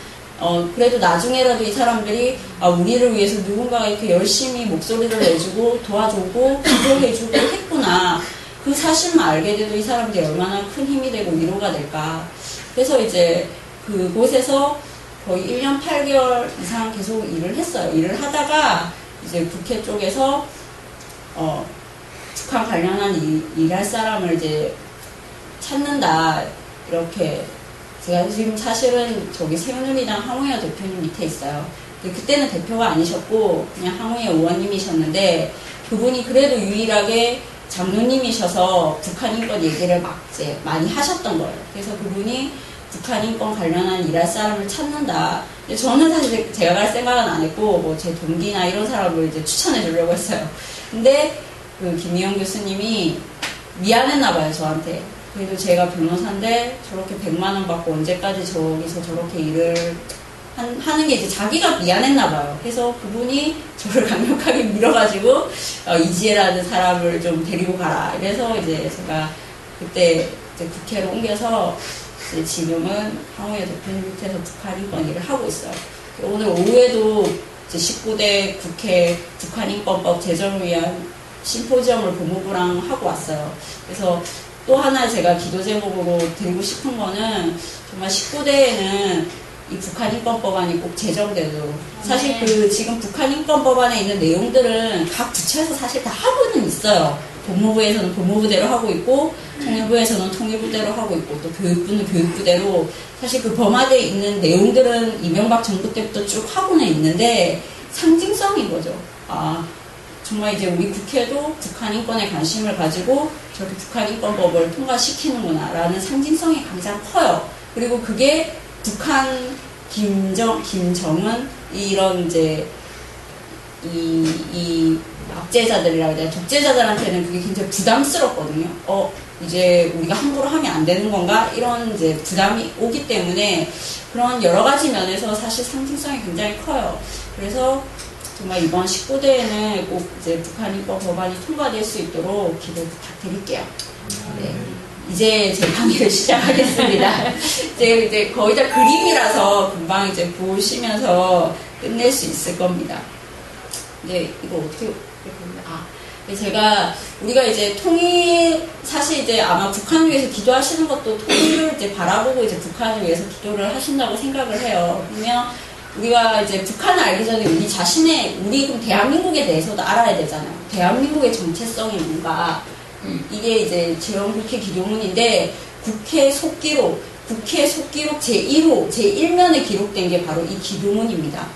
그래도 나중에라도 이 사람들이 우리를 위해서 누군가가 이렇게 열심히 목소리를 내주고 도와주고 기도해주고 했구나. 그 사실만 알게 돼도 이 사람들이 얼마나 큰 힘이 되고 위로가 될까. 그래서 이제 그곳에서 거의 1년 8개월 이상 계속 일을 했어요. 일을 하다가 이제 국회 쪽에서 북한 관련한 일할 사람을 이제 찾는다. 이렇게 제가 지금 사실은 저기 새누리당 황우여 대표님 밑에 있어요. 그때는 대표가 아니셨고 그냥 황우여 의원님이셨는데 그분이 그래도 유일하게 장로님이셔서 북한 인권 얘기를 막 이제 많이 하셨던 거예요. 그래서 그분이 북한 인권 관련한 일할 사람을 찾는다. 근데 저는 사실 제가 갈 생각은 안 했고 뭐 제 동기나 이런 사람을 이제 추천해 주려고 했어요. 근데 그 김희영 교수님이 미안했나 봐요, 저한테. 그래도 제가 변호사인데 저렇게 100만 원 받고 언제까지 저기서 저렇게 일을 하는 게 이제 자기가 미안했나 봐요. 그래서 그분이 저를 강력하게 밀어가지고 이지혜라는 사람을 좀 데리고 가라. 그래서 이제 제가 그때 이제 국회로 옮겨서 이제 지금은 황우여 대표님 밑에서 북한 인권 일을 하고 있어요. 오늘 오후에도 이제 19대 국회 북한 인권법 제정을 위한 심포지엄을 법무부랑 하고 왔어요. 그래서 또 하나 제가 기도 제목으로 드리고 싶은 거는 정말 19대에는 이 북한 인권법안이 꼭 제정되도록. 사실 그 지금 북한 인권법안에 있는 내용들은 각 부처에서 사실 다 하고는 있어요. 법무부에서는 법무부대로 하고 있고 통일부에서는 통일부대로 하고 있고 또 교육부는 교육부대로 사실 그 법안에 있는 내용들은 이명박 정부 때부터 쭉 하고는 있는데 상징성인 거죠. 정말 이제 우리 국회도 북한 인권에 관심을 가지고 저렇게 북한 인권법을 통과시키는구나 라는 상징성이 가장 커요. 그리고 그게 북한 김정은 이런 이제 이 압제자들이라고 해야 되나 독재자들한테는 그게 굉장히 부담스럽거든요. 이제 우리가 함부로 하면 안 되는 건가? 이런 이제 부담이 오기 때문에 그런 여러 가지 면에서 사실 상징성이 굉장히 커요. 그래서 정말 이번 19대에는 꼭 이제 북한 인권 법안이 통과될 수 있도록 기도 부탁드릴게요. 네. 이제 제 강의를 시작하겠습니다. 이제 거의 다 그림이라서 금방 이제 보시면서 끝낼 수 있을 겁니다. 네, 이거 어떻게 보면 우리가 이제 사실 이제 아마 북한을 위해서 기도하시는 것도 통일을 이제 바라보고 이제 북한을 위해서 기도를 하신다고 생각을 해요. 그러면 우리가 이제 북한을 알기 전에 우리 그럼 대한민국에 대해서도 알아야 되잖아요. 대한민국의 정체성이 뭔가. 이게 이제 제1국회 기도문인데 국회 속기록 제1호, 제1면에 기록된 게 바로 이 기도문입니다.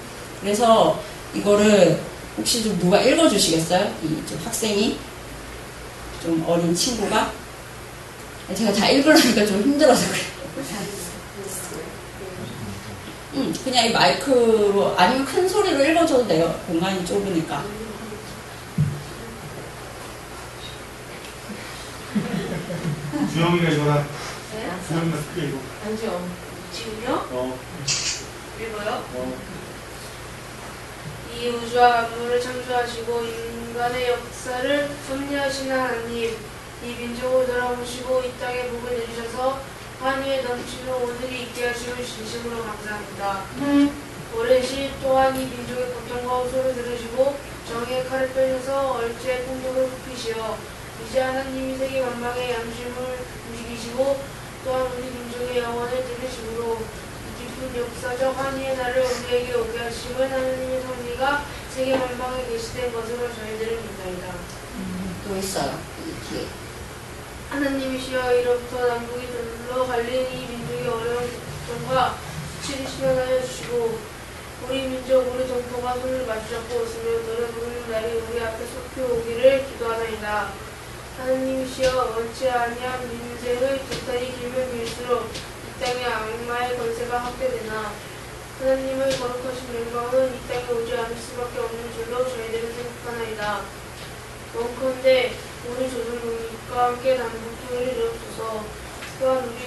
그래서 이거를 혹시 좀 누가 읽어주시겠어요? 좀 학생이 좀 어린 친구가 제가 다 읽으려니까 좀 힘들어서 그래요. 그냥 이 마이크로 아니면 큰 소리로 읽어줘도 돼요. 공간이 좁으니까. 주영이가 이거랑 주영이가 크게 읽어. 아니요. 지금요? 읽어요? 이 우주와 만물을 창조하시고 인간의 역사를 섭리하신 하나님, 이 민족을 돌아보시고 이 땅에 복을 내주셔서 환희에 넘치는 오늘이 있게 하시고 진심으로 감사합니다. 오랜 시 또한 이 민족의 고통과 호소를 들으시고 정의의 칼을 빼셔서 얼지의 폭력을 굽히시어 이제 하나님이 세계 만방의 양심을 움직이시고 또한 우리 민족의 영혼을 들으심으로 깊은 역사적 환희의 날을 우리에게 오게 하심은 하나님의 섭리가 세계 만방에 계시된 것으로 저희들은 믿나이다. 또 있어요. 이렇게. 하나님이시여 이로부터 남북이 둘로 갈린 이 민족의 어려운 고통과 수치를 시면하여 주시고 우리 민족 우리 동포가 손을 맞잡고 웃으며 노래 부르는 날이 우리 앞에 속히 오기를 기도하나이다. 하나님이시여 원치 아니한 민생의 돛달이 길면 길수록 이 땅에 악마의 권세가 확대되나 하나님의 거룩하신 영광은 이 땅에 오지 않을 수밖에 없는 줄로 저희들은 생각하나이다. 원컨대 우리 조선국민과 함께 남북 통일을 이루옵소서. 또한 우리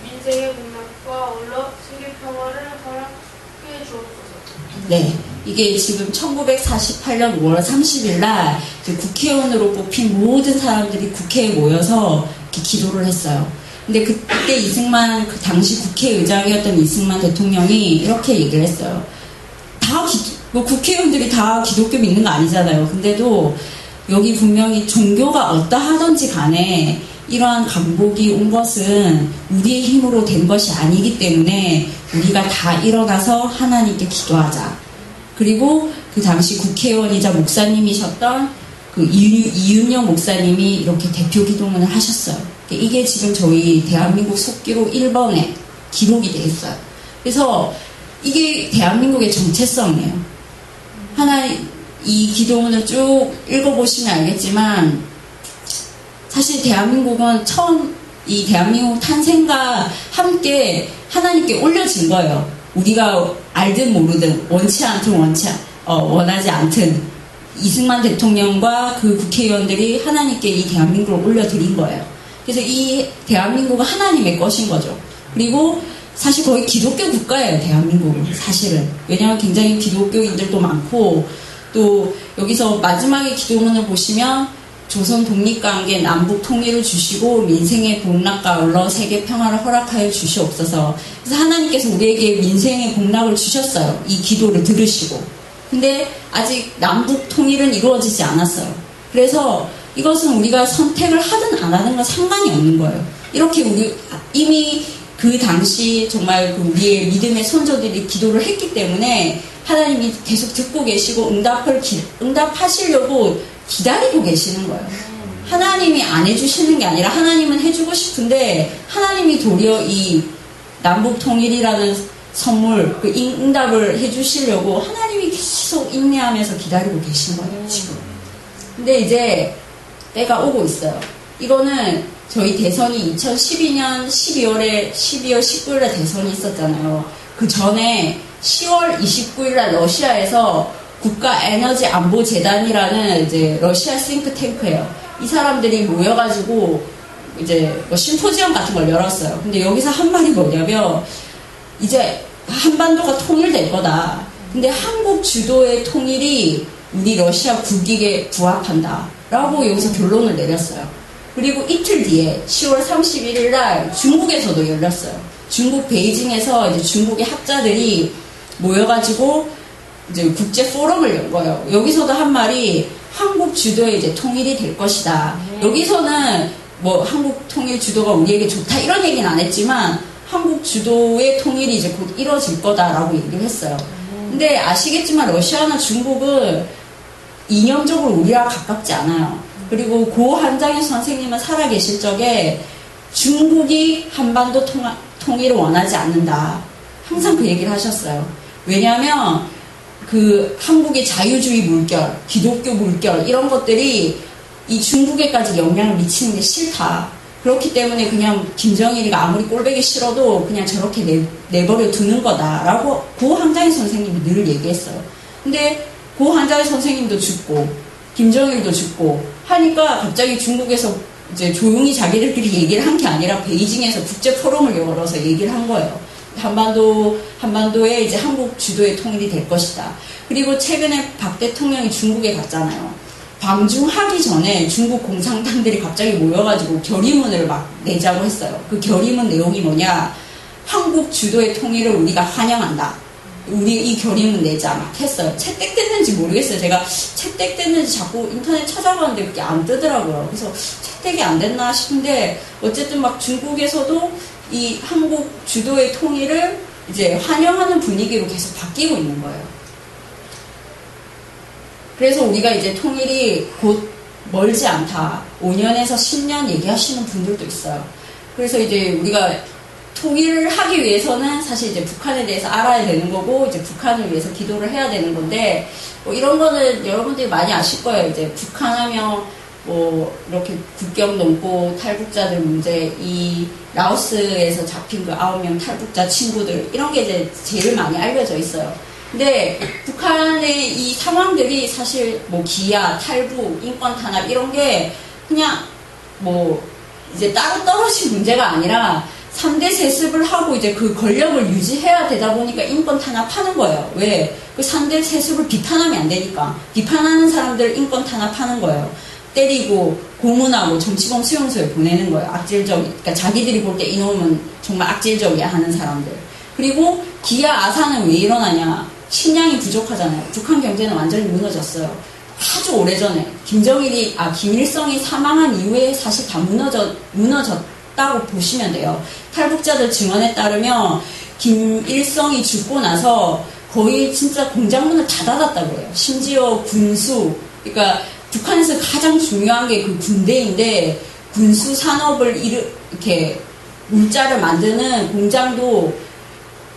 민생의 공락과 언론, 세계 평화를 허락해 주옵소서. 네. 이게 지금 1948년 5월 30일 날 국회의원으로 뽑힌 모든 사람들이 국회에 모여서 이렇게 기도를 했어요. 근데 그때 이승만, 그 당시 국회의장이었던 이승만 대통령이 이렇게 얘기를 했어요. 뭐 국회의원들이 다 기독교 믿는 거 아니잖아요. 근데도 여기 분명히 종교가 어떠하든지 간에 이러한 강복이 온 것은 우리의 힘으로 된 것이 아니기 때문에 우리가 다 일어나서 하나님께 기도하자. 그리고 그 당시 국회의원이자 목사님이셨던 그 이윤영 목사님이 이렇게 대표 기도문을 하셨어요. 이게 지금 저희 대한민국 속기록 1번에 기록이 돼 있어요. 그래서 이게 대한민국의 정체성이에요. 이 기도문을 쭉 읽어보시면 알겠지만 사실 대한민국은 처음 이 대한민국 탄생과 함께 하나님께 올려진 거예요. 우리가 알든 모르든 원하지 않든 이승만 대통령과 그 국회의원들이 하나님께 이 대한민국을 올려드린 거예요. 그래서 이 대한민국은 하나님의 것인 거죠. 그리고 사실 거의 기독교 국가예요, 대한민국은. 사실은. 왜냐하면 굉장히 기독교인들도 많고, 또 여기서 마지막에 기도문을 보시면 조선 독립관계 남북 통일을 주시고 민생의 복락과 언러 세계 평화를 허락하여 주시옵소서. 그래서 하나님께서 우리에게 민생의 복락을 주셨어요. 이 기도를 들으시고. 근데 아직 남북 통일은 이루어지지 않았어요. 그래서 이것은 우리가 선택을 하든 안 하든 건 상관이 없는 거예요. 이렇게 우리 이미 그 당시 정말 우리의 믿음의 선조들이 기도를 했기 때문에 하나님이 계속 듣고 계시고 응답하시려고 기다리고 계시는 거예요. 하나님이 안 해주시는 게 아니라 하나님은 해주고 싶은데 하나님이 도리어 이 남북 통일이라는 선물, 그 응답을 해주시려고 하나님이 계속 인내하면서 기다리고 계신 거예요, 지금. 근데 이제 때가 오고 있어요. 이거는 저희 대선이 2012년 12월 19일에 대선이 있었잖아요. 그 전에 10월 29일날 러시아에서 국가에너지안보재단이라는 이제 러시아 싱크탱크예요. 이 사람들이 모여가지고 이제 뭐 심포지엄 같은 걸 열었어요. 근데 여기서 한 말이 뭐냐면 이제 한반도가 통일될 거다. 근데 한국 주도의 통일이 우리 러시아 국익에 부합한다. 라고 여기서 결론을 내렸어요. 그리고 이틀 뒤에 10월 31일 날 중국에서도 열렸어요. 중국 베이징에서 이제 중국의 학자들이 모여가지고 이제 국제 포럼을 연 거예요. 여기서도 한 말이 한국 주도의 이제 통일이 될 것이다. 여기서는 뭐 한국 통일 주도가 우리에게 좋다 이런 얘기는 안 했지만 한국 주도의 통일이 이제 곧 이루어질 거다라고 얘기를 했어요. 근데 아시겠지만 러시아나 중국은 이념적으로 우리와 가깝지 않아요. 그리고 고 한장현 선생님은 살아계실 적에 중국이 한반도 통일을 원하지 않는다. 항상 그 얘기를 하셨어요. 왜냐하면 그 한국의 자유주의 물결, 기독교 물결 이런 것들이 이 중국에까지 영향을 미치는 게 싫다. 그렇기 때문에 그냥 김정일이가 아무리 꼴보기 싫어도 그냥 저렇게 내버려 두는 거다라고 고 한장현 선생님이 늘 얘기했어요. 근데 고 한장현 선생님도 죽고 김정일도 죽고 하니까 갑자기 중국에서 이제 조용히 자기들끼리 얘기를 한 게 아니라 베이징에서 국제 포럼을 열어서 얘기를 한 거예요. 한반도에 이제 한국 주도의 통일이 될 것이다. 그리고 최근에 박 대통령이 중국에 갔잖아요. 방중하기 전에 중국 공산당들이 갑자기 모여가지고 결의문을 막 내자고 했어요. 그 결의문 내용이 뭐냐? 한국 주도의 통일을 우리가 환영한다. 우리 이 결의문 내자 막 했어요. 채택됐는지 모르겠어요. 제가 채택됐는지 자꾸 인터넷 찾아봤는데 그게 안 뜨더라고요. 그래서 채택이 안 됐나 싶은데 어쨌든 막 중국에서도 이 한국 주도의 통일을 이제 환영하는 분위기로 계속 바뀌고 있는 거예요. 그래서 우리가 이제 통일이 곧 멀지 않다. 5년에서 10년 얘기하시는 분들도 있어요. 그래서 이제 우리가 통일을 하기 위해서는 사실 이제 북한에 대해서 알아야 되는 거고, 이제 북한을 위해서 기도를 해야 되는 건데, 뭐 이런 거는 여러분들이 많이 아실 거예요. 이제 북한하면 뭐 이렇게 국경 넘고 탈북자들 문제, 이 라오스에서 잡힌 그 9명 탈북자 친구들, 이런 게 이제 제일 많이 알려져 있어요. 근데 북한의 이 상황들이 사실 뭐 기아, 탈북, 인권 탄압 이런 게 그냥 뭐 이제 따로 떨어진 문제가 아니라 3대 세습을 하고 이제 그 권력을 유지해야 되다 보니까 인권 탄압하는 거예요. 왜? 그 3대 세습을 비판하면 안 되니까. 비판하는 사람들 인권 탄압하는 거예요. 때리고 고문하고 정치범 수용소에 보내는 거예요. 악질적, 그러니까 자기들이 볼 때 이놈은 정말 악질적이야 하는 사람들. 그리고 기아 아산은 왜 일어나냐? 식량이 부족하잖아요. 북한 경제는 완전히 무너졌어요. 아주 오래전에 김일성이 사망한 이후에 사실 다 무너졌다고 보시면 돼요. 탈북자들 증언에 따르면 김일성이 죽고 나서 거의 진짜 공장문을 다 닫았다고 해요. 심지어 군수, 그러니까 북한에서 가장 중요한 게 그 군대인데 군수 산업을 이렇게 물자를 만드는 공장도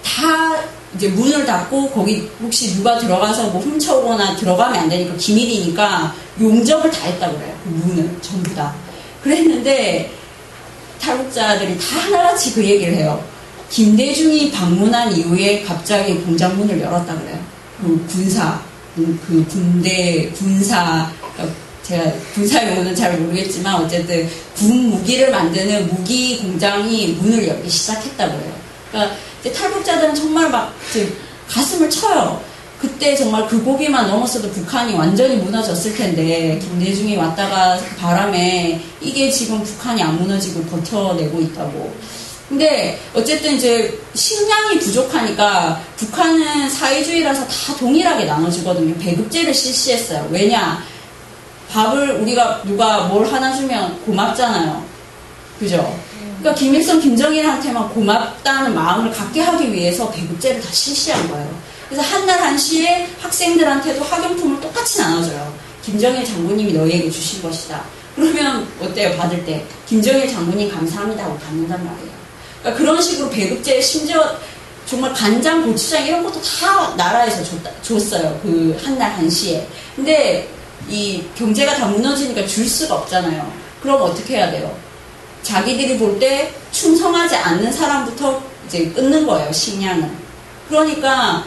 다 이제 문을 닫고 거기 혹시 누가 들어가서 뭐 훔쳐오거나 들어가면 안 되니까 기밀이니까 용접을 다 했다고 그래요. 그 문을 전부 다. 그랬는데 탈북자들이 다 하나같이 그 얘기를 해요. 김대중이 방문한 이후에 갑자기 공장 문을 열었다 그래요. 그 군사 제가 군사 용어는 잘 모르겠지만 어쨌든 군 무기를 만드는 무기 공장이 문을 열기 시작했다고 해요. 그러니까 이제 탈북자들은 정말 막 이제 가슴을 쳐요. 그때 정말 그 고비만 넘었어도 북한이 완전히 무너졌을 텐데 김대중이 왔다가 바람에 이게 지금 북한이 안 무너지고 버텨내고 있다고. 근데 어쨌든 이제 식량이 부족하니까 북한은 사회주의라서 다 동일하게 나눠주거든요. 배급제를 실시했어요. 왜냐? 밥을 우리가 누가 뭘 하나 주면 고맙잖아요. 그죠? 그러니까 김일성, 김정일한테만 고맙다는 마음을 갖게 하기 위해서 배급제를 다 실시한 거예요. 그래서 한날 한시에 학생들한테도 학용품을 똑같이 나눠줘요. 김정일 장군님이 너희에게 주신 것이다. 그러면 어때요? 받을 때 김정일 장군님 감사합니다 하고 받는단 말이에요. 그러니까 그런 식으로 배급제, 심지어 정말 간장, 고추장 이런 것도 다 나라에서 줬어요. 그 한날 한시에. 근데 이 경제가 다 무너지니까 줄 수가 없잖아요. 그럼 어떻게 해야 돼요? 자기들이 볼 때 충성하지 않는 사람부터 이제 끊는 거예요, 식량을. 그러니까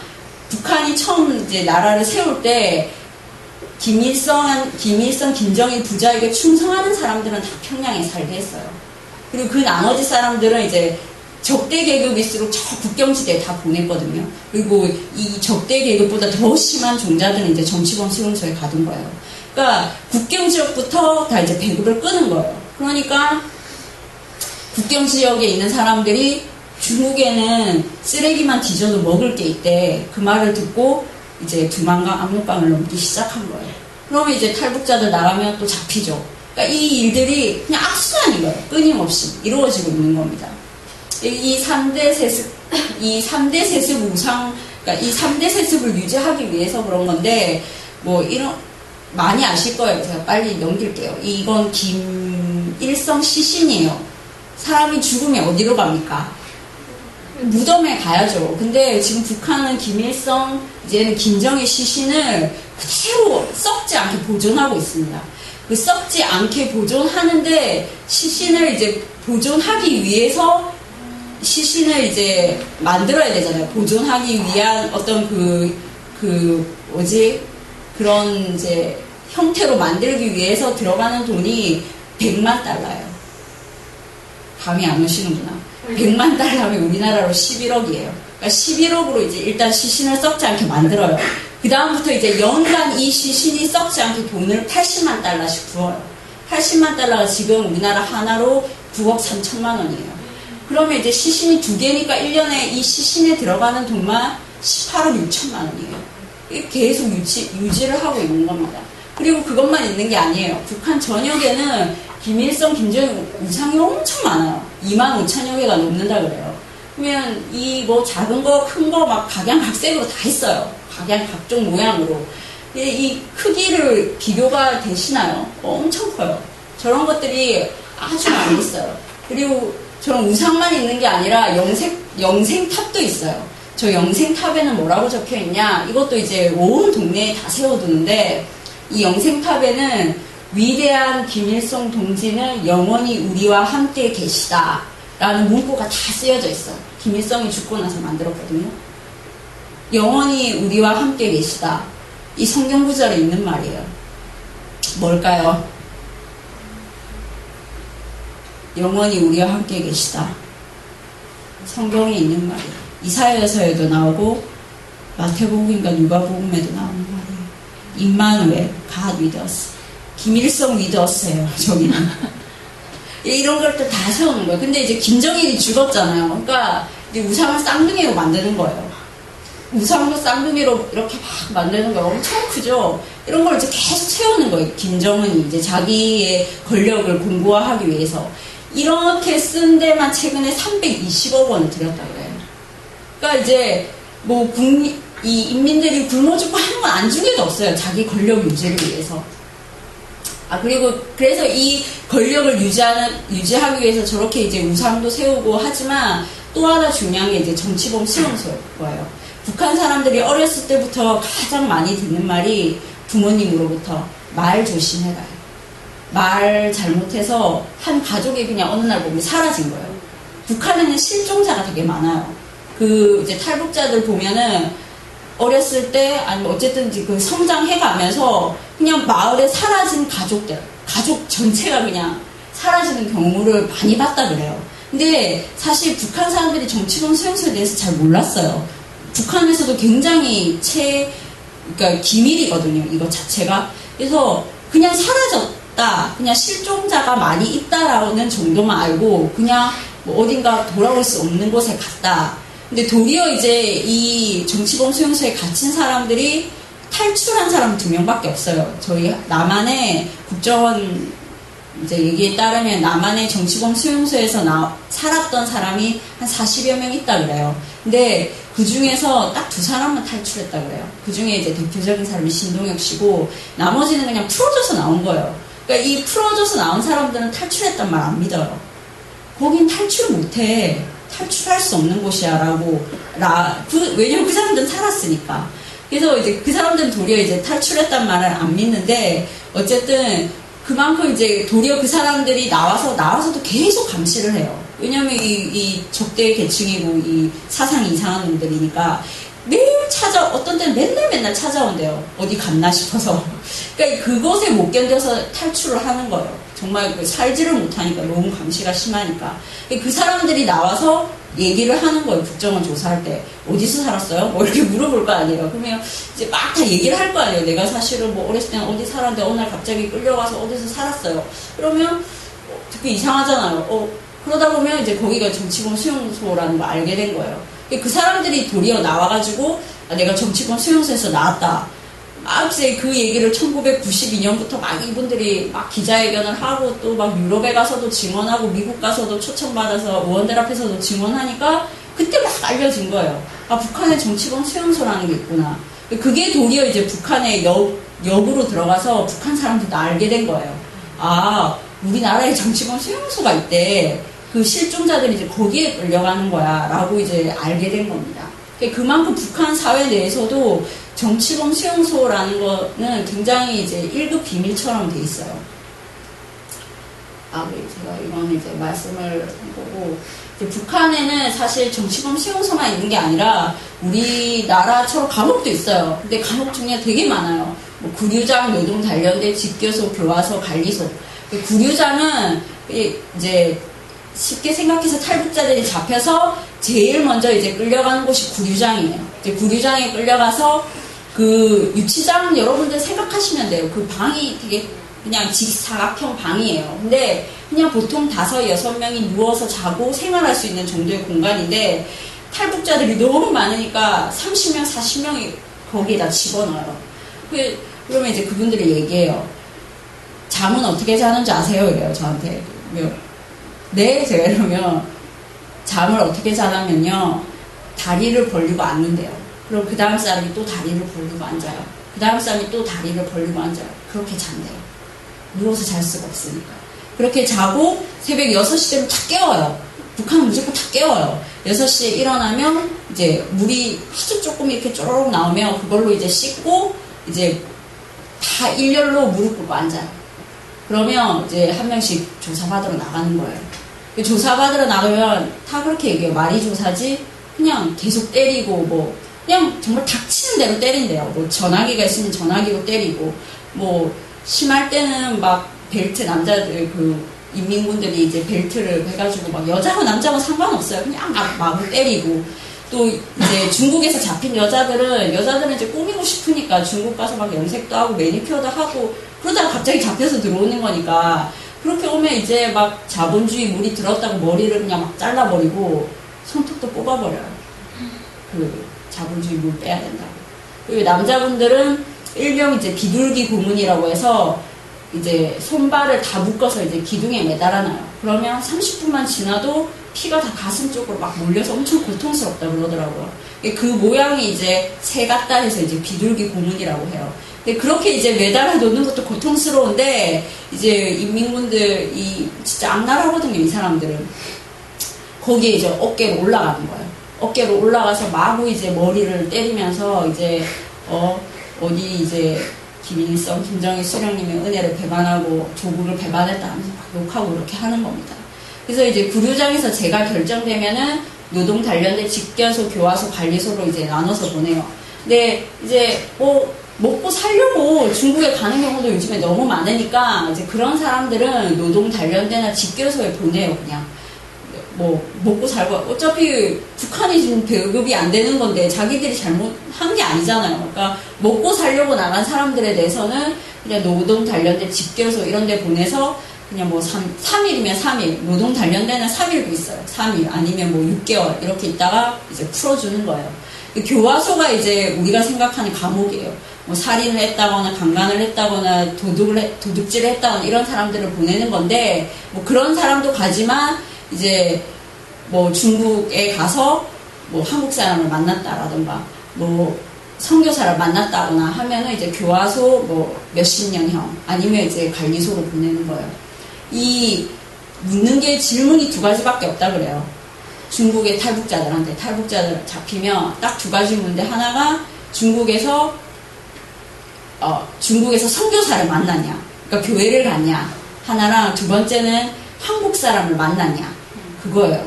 북한이 처음 이제 나라를 세울 때 김일성, 김정일 부자에게 충성하는 사람들은 다 평양에 살게 했어요. 그리고 그 나머지 사람들은 이제 적대 계급일수록 저 국경지대에 다 보냈거든요. 그리고 이 적대 계급보다 더 심한 종자들은 이제 정치범 수용소에 가둔 거예요. 그러니까 국경 지역부터 다 이제 배급을 끄는 거예요. 그러니까 국경 지역에 있는 사람들이 중국에는 쓰레기만 뒤져도 먹을 게 있대. 그 말을 듣고 이제 두만강, 압록강을 넘기 시작한 거예요. 그러면 이제 탈북자들 나가면 또 잡히죠. 그러니까 이 일들이 그냥 악수가 아닌 거예요. 끊임없이 이루어지고 있는 겁니다. 이 3대 세습 우상, 그러니까 이 3대 세습을 유지하기 위해서 그런 건데, 뭐, 많이 아실 거예요. 제가 빨리 넘길게요. 이건 김일성 시신이에요. 사람이 죽으면 어디로 갑니까? 무덤에 가야죠. 근데 지금 북한은 김일성, 이제는 김정일 시신을 그대로 썩지 않게 보존하고 있습니다. 그 썩지 않게 보존하는데 시신을 이제 보존하기 위해서 시신을 이제 만들어야 되잖아요. 보존하기 위한 어떤 그런 이제 형태로 만들기 위해서 들어가는 돈이 100만 달러예요. 감이 안 오시는구나. 100만 달러면 우리나라로 11억이에요. 그러니까 11억으로 이제 일단 시신을 썩지 않게 만들어요. 그 다음부터 이제 연간 이 시신이 썩지 않게 돈을 80만 달러씩 부어요. 80만 달러가 지금 우리나라 하나로 9억 3천만 원이에요. 그러면 이제 시신이 2개니까 1년에 이 시신에 들어가는 돈만 18억 6천만 원이에요. 계속 유지를 하고 있는 겁니다. 그리고 그것만 있는 게 아니에요. 북한 전역에는 김일성, 김정일 우상이 엄청 많아요. 2만 5천여 개가 넘는다 그래요. 그러면 이 뭐 작은 거, 큰 거 막 각양각색으로 다 있어요. 각양 각종 모양으로. 이 크기를 비교가 되시나요? 엄청 커요. 저런 것들이 아주 많이 있어요. 그리고 저런 우상만 있는 게 아니라 영생탑도 있어요. 저 영생탑에는 뭐라고 적혀 있냐? 이것도 이제 온 동네에 다 세워두는데 이 영생탑에는 위대한 김일성 동지는 영원히 우리와 함께 계시다 라는 문구가 다 쓰여져 있어요. 김일성이 죽고 나서 만들었거든요. 영원히 우리와 함께 계시다. 이 성경 구절에 있는 말이에요. 뭘까요? 영원히 우리와 함께 계시다. 성경에 있는 말이에요. 이사야서에도 나오고 마태복음과 누가복음에도 나오는 말이에요. 임마누엘, God with us. 김일성 with us예요. 저기는. 이런 것들 다 세우는 거예요. 근데 이제 김정일이 죽었잖아요. 그러니까 이제 우상을 쌍둥이로 만드는 거예요. 우상도 쌍둥이로 이렇게 막 만드는 거예요. 엄청 크죠? 이런 걸 이제 계속 세우는 거예요. 김정은이 이제 자기의 권력을 공고화하기 위해서. 이렇게 쓴 데만 최근에 320억 원을 들였다 그래요. 그러니까 이제 뭐 이 인민들이 굶어 죽고 하는 건 안중에도 없어요. 자기 권력 유지를 위해서. 그래서 이 권력을 유지하기 위해서 저렇게 이제 우상도 세우고 하지만 또 하나 중요한 게 이제 정치범 수용소예요. 북한 사람들이 어렸을 때부터 가장 많이 듣는 말이 부모님으로부터 말 조심해라. 말 잘못해서 한 가족이 그냥 어느 날 보면 사라진 거예요. 북한에는 실종자가 되게 많아요. 이제 탈북자들 보면은 어렸을 때, 아니면 어쨌든 그 성장해 가면서 그냥 마을에 사라진 가족 전체가 그냥 사라지는 경우를 많이 봤다 그래요. 근데 사실 북한 사람들이 정치범 수용소에 대해서 잘 몰랐어요. 북한에서도 굉장히 그러니까 기밀이거든요, 이거 자체가. 그래서 그냥 사라졌다, 그냥 실종자가 많이 있다라는 정도만 알고 그냥 뭐 어딘가 돌아올 수 없는 곳에 갔다. 근데 도리어 이제 이 정치범 수용소에 갇힌 사람들이 탈출한 사람 2명밖에 없어요. 저희 남한의 국정원 이제 얘기에 따르면 남한의 정치범 수용소에서 살았던 사람이 한 40여 명 있다 그래요. 근데 그 중에서 딱 2사람만 탈출했다 그래요. 그 중에 이제 대표적인 사람이 신동혁 씨고 나머지는 그냥 풀어져서 나온 거예요. 그러니까 이 풀어져서 나온 사람들은 탈출했단 말 안 믿어요. 거긴 탈출 못해. 탈출할 수 없는 곳이야 라고 왜냐면 그 사람들은 살았으니까. 그래서 이제 그 사람들은 도리어 이제 탈출했단 말을 안 믿는데 어쨌든 그만큼 이제 도리어 그 사람들이 나와서도 계속 감시를 해요. 왜냐면 이 적대 계층이고 이 사상이 이상한 놈들이니까 매일 어떤 때는 맨날 찾아온대요. 어디 갔나 싶어서. 그러니까 그것에 못 견뎌서 탈출을 하는 거예요. 정말 살지를 못하니까, 너무 감시가 심하니까. 그 사람들이 나와서 얘기를 하는 거예요. 국정원 조사할 때. 어디서 살았어요? 뭐 이렇게 물어볼 거 아니에요. 그러면 이제 막 다 얘기를 할 거 아니에요. 내가 사실은 뭐 어렸을 때는 어디 살았는데 어느 날 갑자기 끌려가서 어디서 살았어요. 그러면 되게 이상하잖아요. 그러다 보면 이제 거기가 정치범 수용소라는 걸 알게 된 거예요. 그 사람들이 도리어 나와가지고 내가 정치범 수용소에서 나왔다. 막 이제 그 얘기를 1992년부터 막 이분들이 막 기자회견을 하고 또 막 유럽에 가서도 증언하고 미국 가서도 초청받아서 의원들 앞에서도 증언하니까 그때 막 알려진 거예요. 북한에 정치범 수용소라는 게 있구나. 그게 도리어 이제 북한의 역으로 들어가서 북한 사람들도 알게 된 거예요. 우리나라에 정치범 수용소가 있대. 그 실종자들이 이제 거기에 끌려가는 거야. 라고 이제 알게 된 겁니다. 그만큼 북한 사회 내에서도 정치범 수용소라는 거는 굉장히 이제 1급 비밀처럼 돼 있어요. 제가 이거는 이제 말씀을 해보고, 이제 북한에는 사실 정치범 수용소만 있는 게 아니라 우리나라처럼 감옥도 있어요. 근데 감옥 종류가 되게 많아요. 뭐 구류장, 노동 단련대, 집교소, 교화소, 관리소. 구류장은 이제 쉽게 생각해서 탈북자들이 잡혀서 제일 먼저 이제 끌려가는 곳이 구류장이에요. 이제 구류장에 끌려가서 그 유치장 여러분들 생각하시면 돼요. 그 방이 되게 그냥 직사각형 방이에요. 근데 그냥 보통 5, 6명이 누워서 자고 생활할 수 있는 정도의 공간인데 탈북자들이 너무 많으니까 30명, 40명이 거기에다 집어넣어요. 그러면 이제 그분들이 얘기해요. 잠은 어떻게 자는지 아세요? 이래요, 저한테. 네? 제가 이러면 잠을 어떻게 자냐면요. 다리를 벌리고 앉는데요. 그럼 그 다음 사람이 또 다리를 벌리고 앉아요. 그 다음 사람이 또 다리를 벌리고 앉아요. 그렇게 잔대요. 누워서 잘 수가 없으니까. 그렇게 자고 새벽 6시 되면 다 깨워요. 북한은 무조건 다 깨워요. 6시에 일어나면 이제 물이 아주 조금 이렇게 쪼르륵 나오면 그걸로 이제 씻고 이제 다 일렬로 무릎 꿇고 앉아요. 그러면 이제 한 명씩 조사받으러 나가는 거예요. 조사받으러 나가면 다 그렇게 얘기해요. 말이 조사지 그냥 계속 때리고 뭐 그냥 정말 닥치는 대로 때린대요. 뭐 전화기가 있으면 전화기로 때리고 뭐 심할 때는 막 벨트 남자들 그 인민군들이 이제 벨트를 해가지고 막 여자고 남자고 상관없어요. 그냥 막 마구 때리고. 또 이제 중국에서 잡힌 여자들은 이제 꾸미고 싶으니까 중국 가서 막 염색도 하고 매니큐어도 하고 그러다가 갑자기 잡혀서 들어오는 거니까 그렇게 오면 이제 막 자본주의 물이 들었다고 머리를 그냥 막 잘라버리고 손톱도 뽑아버려요. 그 자본주의 물 빼야 된다고. 그리고 남자분들은 일명 이제 비둘기 고문이라고 해서 이제 손발을 다 묶어서 이제 기둥에 매달아놔요. 그러면 30분만 지나도 피가 다 가슴 쪽으로 막 몰려서 엄청 고통스럽다 그러더라고요. 그 모양이 이제 새 같다 해서 이제 비둘기 고문이라고 해요. 근데 그렇게 이제 매달아 놓는 것도 고통스러운데 이제 인민군들이 진짜 악랄하거든요, 이 사람들은. 거기에 이제 어깨로 올라가는 거예요. 어깨로 올라가서 마구 이제 머리를 때리면서 이제 어디 이제 김일성, 김정일 수령님의 은혜를 배반하고 조국을 배반했다 하면서 막 욕하고 이렇게 하는 겁니다. 그래서 이제 구류장에서 제가 결정되면은 노동 단련대 직견소, 교화소, 관리소로 이제 나눠서 보내요. 근데 이제 뭐 먹고 살려고 중국에 가는 경우도 요즘에 너무 많으니까 이제 그런 사람들은 노동 단련대나 직견소에 보내요, 그냥. 뭐 먹고 살고 어차피 북한이 지금 배급이 안 되는 건데 자기들이 잘못한 게 아니잖아요. 그러니까 먹고 살려고 나간 사람들에 대해서는 그냥 노동 단련대 직결소 이런 데 보내서 그냥 뭐 3일이면 3일, 노동 단련대는 3일도 있어요. 3일 아니면 뭐 6개월 이렇게 있다가 이제 풀어주는 거예요. 교화소가 이제 우리가 생각하는 감옥이에요. 뭐 살인을 했다거나 강간을 했다거나 도둑질을 했다거나 이런 사람들을 보내는 건데 뭐 그런 사람도 가지만 이제 뭐 중국에 가서 뭐 한국 사람을 만났다라든가 뭐 선교사를 만났다거나 하면은 이제 교화소 뭐 몇십 년형 아니면 이제 관리소로 보내는 거예요. 이 묻는 게 질문이 두 가지밖에 없다 그래요. 중국의 탈북자들 잡히면 딱 두 가지 묻는데 하나가 중국에서 선교사를 만났냐, 그러니까 교회를 갔냐 하나랑 두 번째는 한국 사람을 만났냐 그거예요.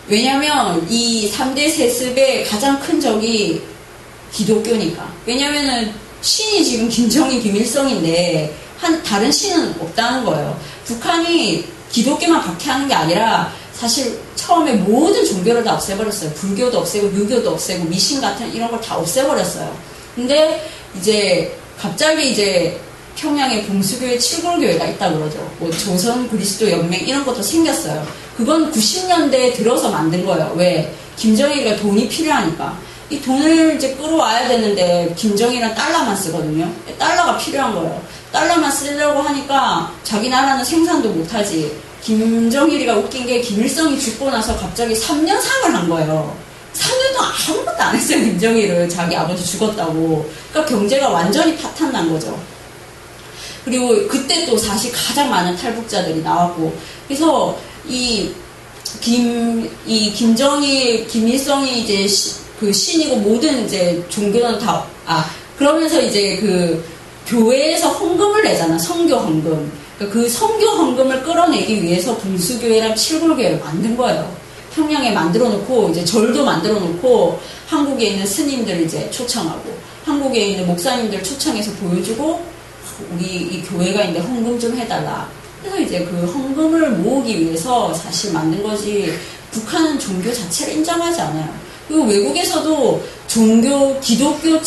왜냐면 이 3대 세습의 가장 큰 적이 기독교니까. 왜냐면은 신이 지금 김정일, 김일성인데 다른 신은 없다는 거예요. 북한이 기독교만 박해하는 게 아니라 사실 처음에 모든 종교를 다 없애버렸어요. 불교도 없애고 유교도 없애고 미신 같은 이런 걸 다 없애버렸어요. 근데 이제 갑자기 이제 평양에 봉수교회, 칠골교회가 있다 그러죠. 뭐 조선 그리스도 연맹 이런 것도 생겼어요. 그건 90년대에 들어서 만든 거예요. 왜? 김정일이가 돈이 필요하니까. 이 돈을 이제 끌어와야 되는데 김정일은 달러만 쓰거든요. 달러가 필요한 거예요. 달러만 쓰려고 하니까 자기 나라는 생산도 못하지. 김정일이가 웃긴 게 김일성이 죽고 나서 갑자기 3년 상을 한 거예요. 3년 동안 아무것도 안 했어요. 김정일은 자기 아버지 죽었다고. 그러니까 경제가 완전히 파탄난 거죠. 그리고 그때 또 사실 가장 많은 탈북자들이 나왔고, 그래서 이 김정일, 김일성이 이제 그 신이고 모든 이제 종교는 다, 그러면서 이제 그 교회에서 헌금을 내잖아. 선교 헌금. 그러니까 그 선교 헌금을 끌어내기 위해서 봉수교회랑 칠골교회를 만든 거예요. 평양에 만들어 놓고, 이제 절도 만들어 놓고, 한국에 있는 스님들 이제 초청하고, 한국에 있는 목사님들 초청해서 보여주고, 우리 이 교회가 있는데 헌금 좀 해달라. 그래서 이제 그 헌금을 모으기 위해서 사실 만든 거지, 북한은 종교 자체를 인정하지 않아요. 그리고 외국에서도 종교, 기독교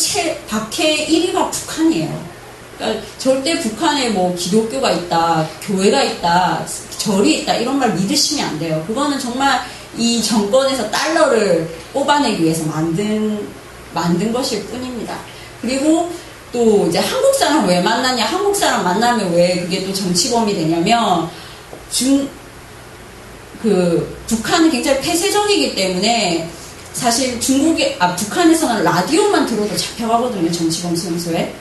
박해 1위가 북한이에요. 그러니까 절대 북한에 뭐 기독교가 있다, 교회가 있다, 절이 있다, 이런 말 믿으시면 안 돼요. 그거는 정말 이 정권에서 달러를 뽑아내기 위해서 만든 것일 뿐입니다. 그리고 또 이제 한국 사람 왜 만나냐? 한국 사람 만나면 왜 그게 또 정치범이 되냐면 북한은 굉장히 폐쇄적이기 때문에 사실 북한에서는 라디오만 들어도 잡혀가거든요. 정치범 수용소에.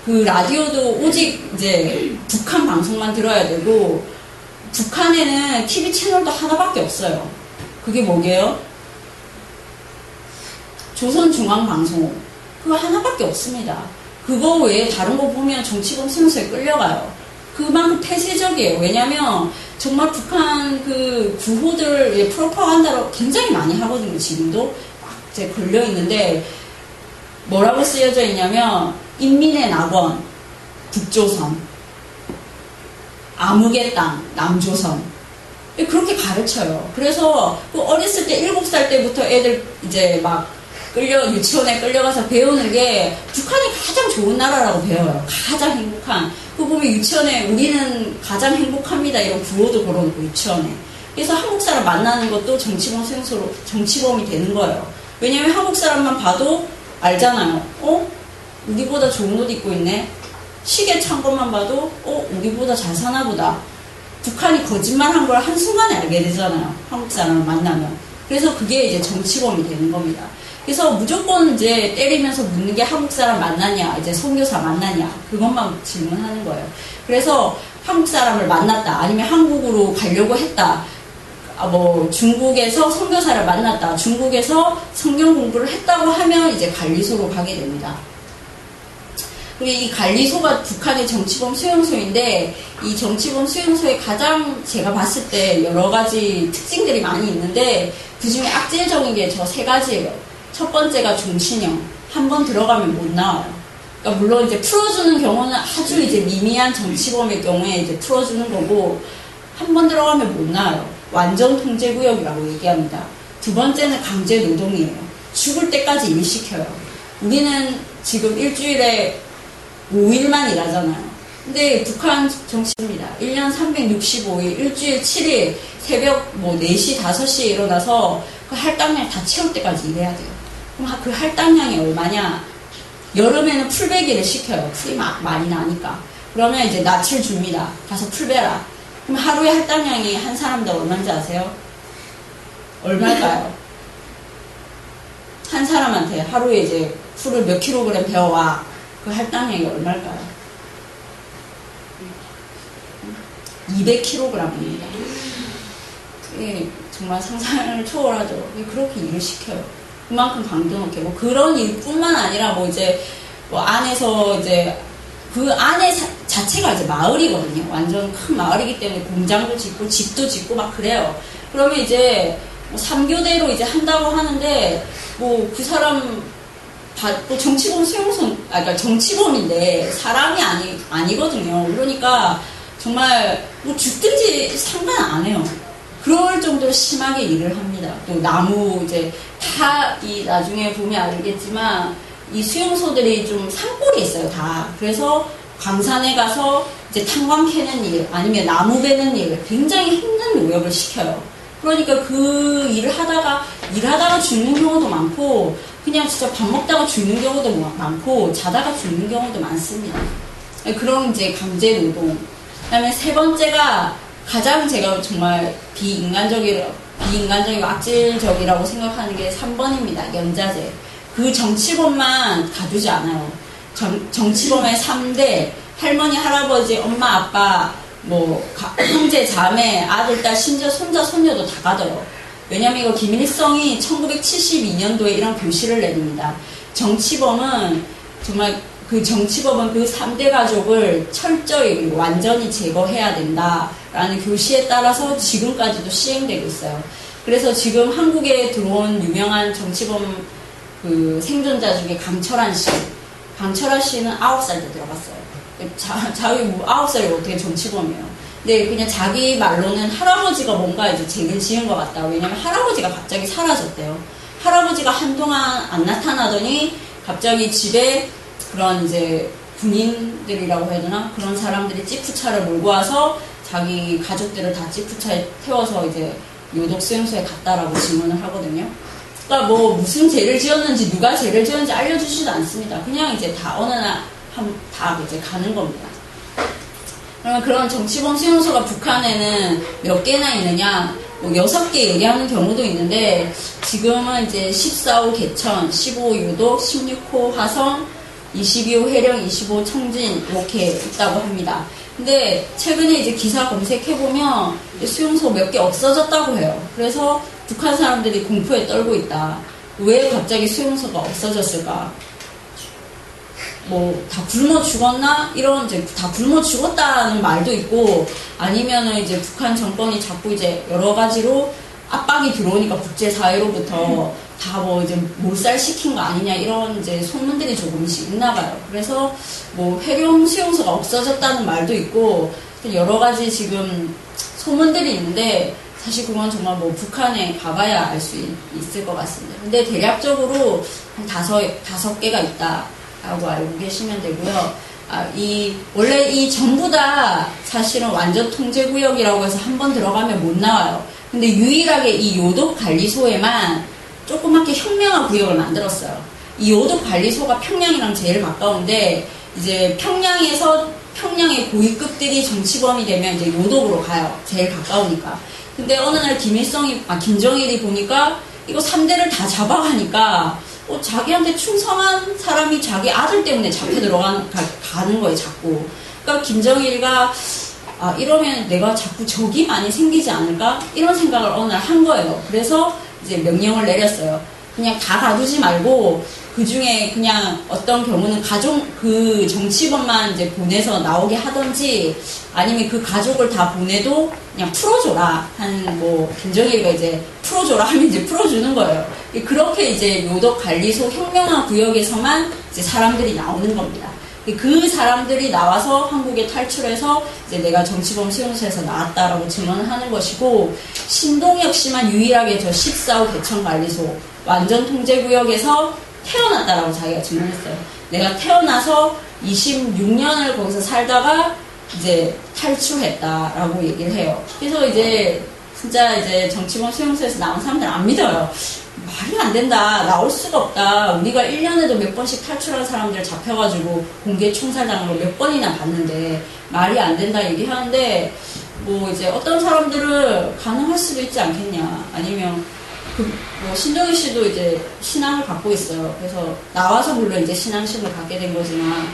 그 라디오도 오직 이제 북한 방송만 들어야 되고, 북한에는 TV 채널도 하나밖에 없어요. 그게 뭐게요? 조선중앙방송. 그거 하나밖에 없습니다. 그거 외에 다른 거 보면 정치범 수용소에 끌려가요. 그만큼 폐쇄적이에요. 왜냐면 정말 북한 그 구호들 프로파간다로 굉장히 많이 하거든요. 지금도 막 이제 걸려 있는데 뭐라고 쓰여져 있냐면 인민의 낙원, 북조선. 암흑의 땅, 남조선. 그렇게 가르쳐요. 그래서 그 어렸을 때 7살 때부터 애들 이제 막 유치원에 끌려가서 배우는 게 북한이 가장 좋은 나라라고 배워요. 가장 행복한. 그거 보면 유치원에 우리는 가장 행복합니다. 이런 구호도 걸어놓고 유치원에. 그래서 한국 사람 만나는 것도 정치범 수용소로 정치범이 되는 거예요. 왜냐면 한국 사람만 봐도 알잖아요. 우리보다 좋은 옷 입고 있네. 시계 찬 것만 봐도 우리보다 잘 사나 보다. 북한이 거짓말한 걸 한순간에 알게 되잖아요. 한국 사람을 만나면. 그래서 그게 이제 정치범이 되는 겁니다. 그래서 무조건 이제 때리면서 묻는 게 한국 사람 만나냐, 이제 선교사 만나냐, 그것만 질문하는 거예요. 그래서 한국 사람을 만났다, 아니면 한국으로 가려고 했다, 중국에서 선교사를 만났다, 중국에서 성경 공부를 했다고 하면 이제 관리소로 가게 됩니다. 이 관리소가 북한의 정치범 수용소인데, 이 정치범 수용소에 가장 제가 봤을 때 여러 가지 특징들이 많이 있는데, 그 중에 악질적인 게 저 3가지예요. 첫 번째가 종신형. 한 번 들어가면 못 나와요. 그러니까 물론 이제 풀어주는 경우는 아주 이제 미미한 정치범의 경우에 이제 풀어주는 거고, 한 번 들어가면 못 나와요. 완전 통제구역이라고 얘기합니다. 두 번째는 강제 노동이에요. 죽을 때까지 일시켜요. 우리는 지금 일주일에 5일만 일하잖아요. 근데 북한 정치입니다. 1년 365일, 일주일 7일, 새벽 4시, 5시에 일어나서 그 할당량 다 채울 때까지 일해야 돼요. 그럼 그 할당량이 얼마냐? 여름에는 풀베기를 시켜요. 풀이 많이 나니까. 그러면 이제 낯을 줍니다. 가서 풀 베라. 그럼 하루에 할당량이 한 사람당 얼마인지 아세요? 얼마일까요? 한 사람한테 하루에 이제 풀을 몇 킬로그램 베어와. 그 할당량이 얼마일까요? 200kg입니다. 예, 정말 상상을 초월하죠. 그렇게 일을 시켜요. 그만큼 강도 높게. 그런 일뿐만 아니라 안에서 이제 그 안에 자체가 이제 마을이거든요. 완전 큰 마을이기 때문에 공장도 짓고 집도 짓고 막 그래요. 그러면 이제 3교대로 이제 한다고 하는데 그 사람 정치범 수용소, 그러니까 정치범인데 사람이 아니거든요. 그러니까 정말 죽든지 상관 안 해요. 그럴 정도로 심하게 일을 합니다. 또 나무 이제 나중에 보면 알겠지만 이 수용소들이 좀 산골에 있어요, 다. 그래서 광산에 가서 이제 탄광 캐는 일, 아니면 나무 베는 일, 굉장히 힘든 노력을 시켜요. 그러니까 그 일을 하다가 죽는 경우도 많고, 그냥 진짜 밥 먹다가 죽는 경우도 많고, 자다가 죽는 경우도 많습니다. 그런 이제 강제 노동. 그 다음에 3번째가 가장 제가 정말 비인간적이고 악질적이라고 생각하는 게 3번입니다. 연자제. 그 정치범만 가두지 않아요. 정치범의 3대, 할머니, 할아버지, 엄마, 아빠, 형제, 자매, 아들, 딸, 심지어 손자, 손녀도 다 가둬요. 왜냐면 이거 김일성이 1972년도에 이런 교시를 내립니다. 정치범은 그 3대 가족을 철저히 완전히 제거해야 된다라는 교시에 따라서 지금까지도 시행되고 있어요. 그래서 지금 한국에 들어온 유명한 정치범 생존자 중에 강철한 씨는 9살 때 들어갔어요. 자기 9살이 어떻게 정치범이에요. 근데 그냥 자기 말로는 할아버지가 뭔가 이제 죄를 지은 것 같다. 왜냐면 할아버지가 갑자기 사라졌대요. 할아버지가 한동안 안 나타나더니 갑자기 집에 그런 이제 군인들이라고 해야 되나? 그런 사람들이 지프차를 몰고 와서 자기 가족들을 다 지프차에 태워서 이제 요독 수용소에 갔다라고 증언을 하거든요. 그러니까 무슨 죄를 지었는지 누가 죄를 지었는지 알려주지도 않습니다. 그냥 이제 다 어느 날 다 이제 가는 겁니다. 그러면 그런 정치범 수용소가 북한에는 몇 개나 있느냐? 6개 얘기하는 경우도 있는데 지금은 이제 14호 개천, 15호 요독, 16호 화성, 22호 해령, 25호 청진 이렇게 있다고 합니다. 근데 최근에 이제 기사 검색해보면 수용소 몇 개 없어졌다고 해요. 그래서 북한 사람들이 공포에 떨고 있다. 왜 갑자기 수용소가 없어졌을까? 다 굶어 죽었나? 다 굶어 죽었다는 말도 있고, 아니면은 이제 북한 정권이 자꾸 이제 여러 가지로 압박이 들어오니까 국제사회로부터 다 이제 몰살시킨 거 아니냐, 이런 이제 소문들이 조금씩 있나 봐요. 그래서 해령 수용소가 없어졌다는 말도 있고, 여러 가지 지금 소문들이 있는데 사실 그건 정말 뭐 북한에 가봐야 알 수 있을 것 같습니다. 근데 대략적으로 한 다섯 개가 있다라고 알고 계시면 되고요. 원래 이 전부 다 사실은 완전 통제구역이라고 해서 한번 들어가면 못 나와요. 근데 유일하게 이 요독관리소에만 조그맣게 현명한 구역을 만들었어요. 이 요독관리소가 평양이랑 제일 가까운데, 이제 평양의 고위급들이 정치범이 되면 이제 요독으로 가요. 제일 가까우니까. 근데 어느 날 김정일이 보니까 이거 3대를 다 잡아가니까, 자기한테 충성한 사람이 자기 아들 때문에 잡혀 가는 거예요, 자꾸. 그러니까 김정일이가, 이러면 내가 자꾸 적이 많이 생기지 않을까? 이런 생각을 어느 날 한 거예요. 그래서 이제 명령을 내렸어요. 그냥 다 가두지 말고, 그 중에 그냥 어떤 경우는 그 정치범만 이제 보내서 나오게 하든지, 아니면 그 가족을 다 보내도 그냥 풀어줘라. 김정일이가 이제 풀어줘라 하면 이제 풀어주는 거예요. 그렇게 이제 요독관리소 현명한 구역에서만 이제 사람들이 나오는 겁니다. 그 사람들이 나와서 한국에 탈출해서 이제 내가 정치범 수용소에서 나왔다라고 증언을 하는 것이고, 신동엽 씨만 유일하게 저 14호 개천관리소 완전 통제구역에서 태어났다라고 자기가 증언했어요. 내가 태어나서 26년을 거기서 살다가 이제 탈출했다라고 얘기를 해요. 그래서 이제 진짜 이제 정치범 수용소에서 나온 사람들 안 믿어요. 말이 안 된다. 나올 수가 없다. 우리가 1년에도 몇 번씩 탈출한 사람들 잡혀가지고 공개 총살당한 거 몇 번이나 봤는데 말이 안 된다 얘기하는데, 뭐 이제 어떤 사람들은 가능할 수도 있지 않겠냐. 아니면 신동희 씨도 이제 신앙을 갖고 있어요. 그래서 나와서 물론 이제 신앙심을 갖게 된 거지만,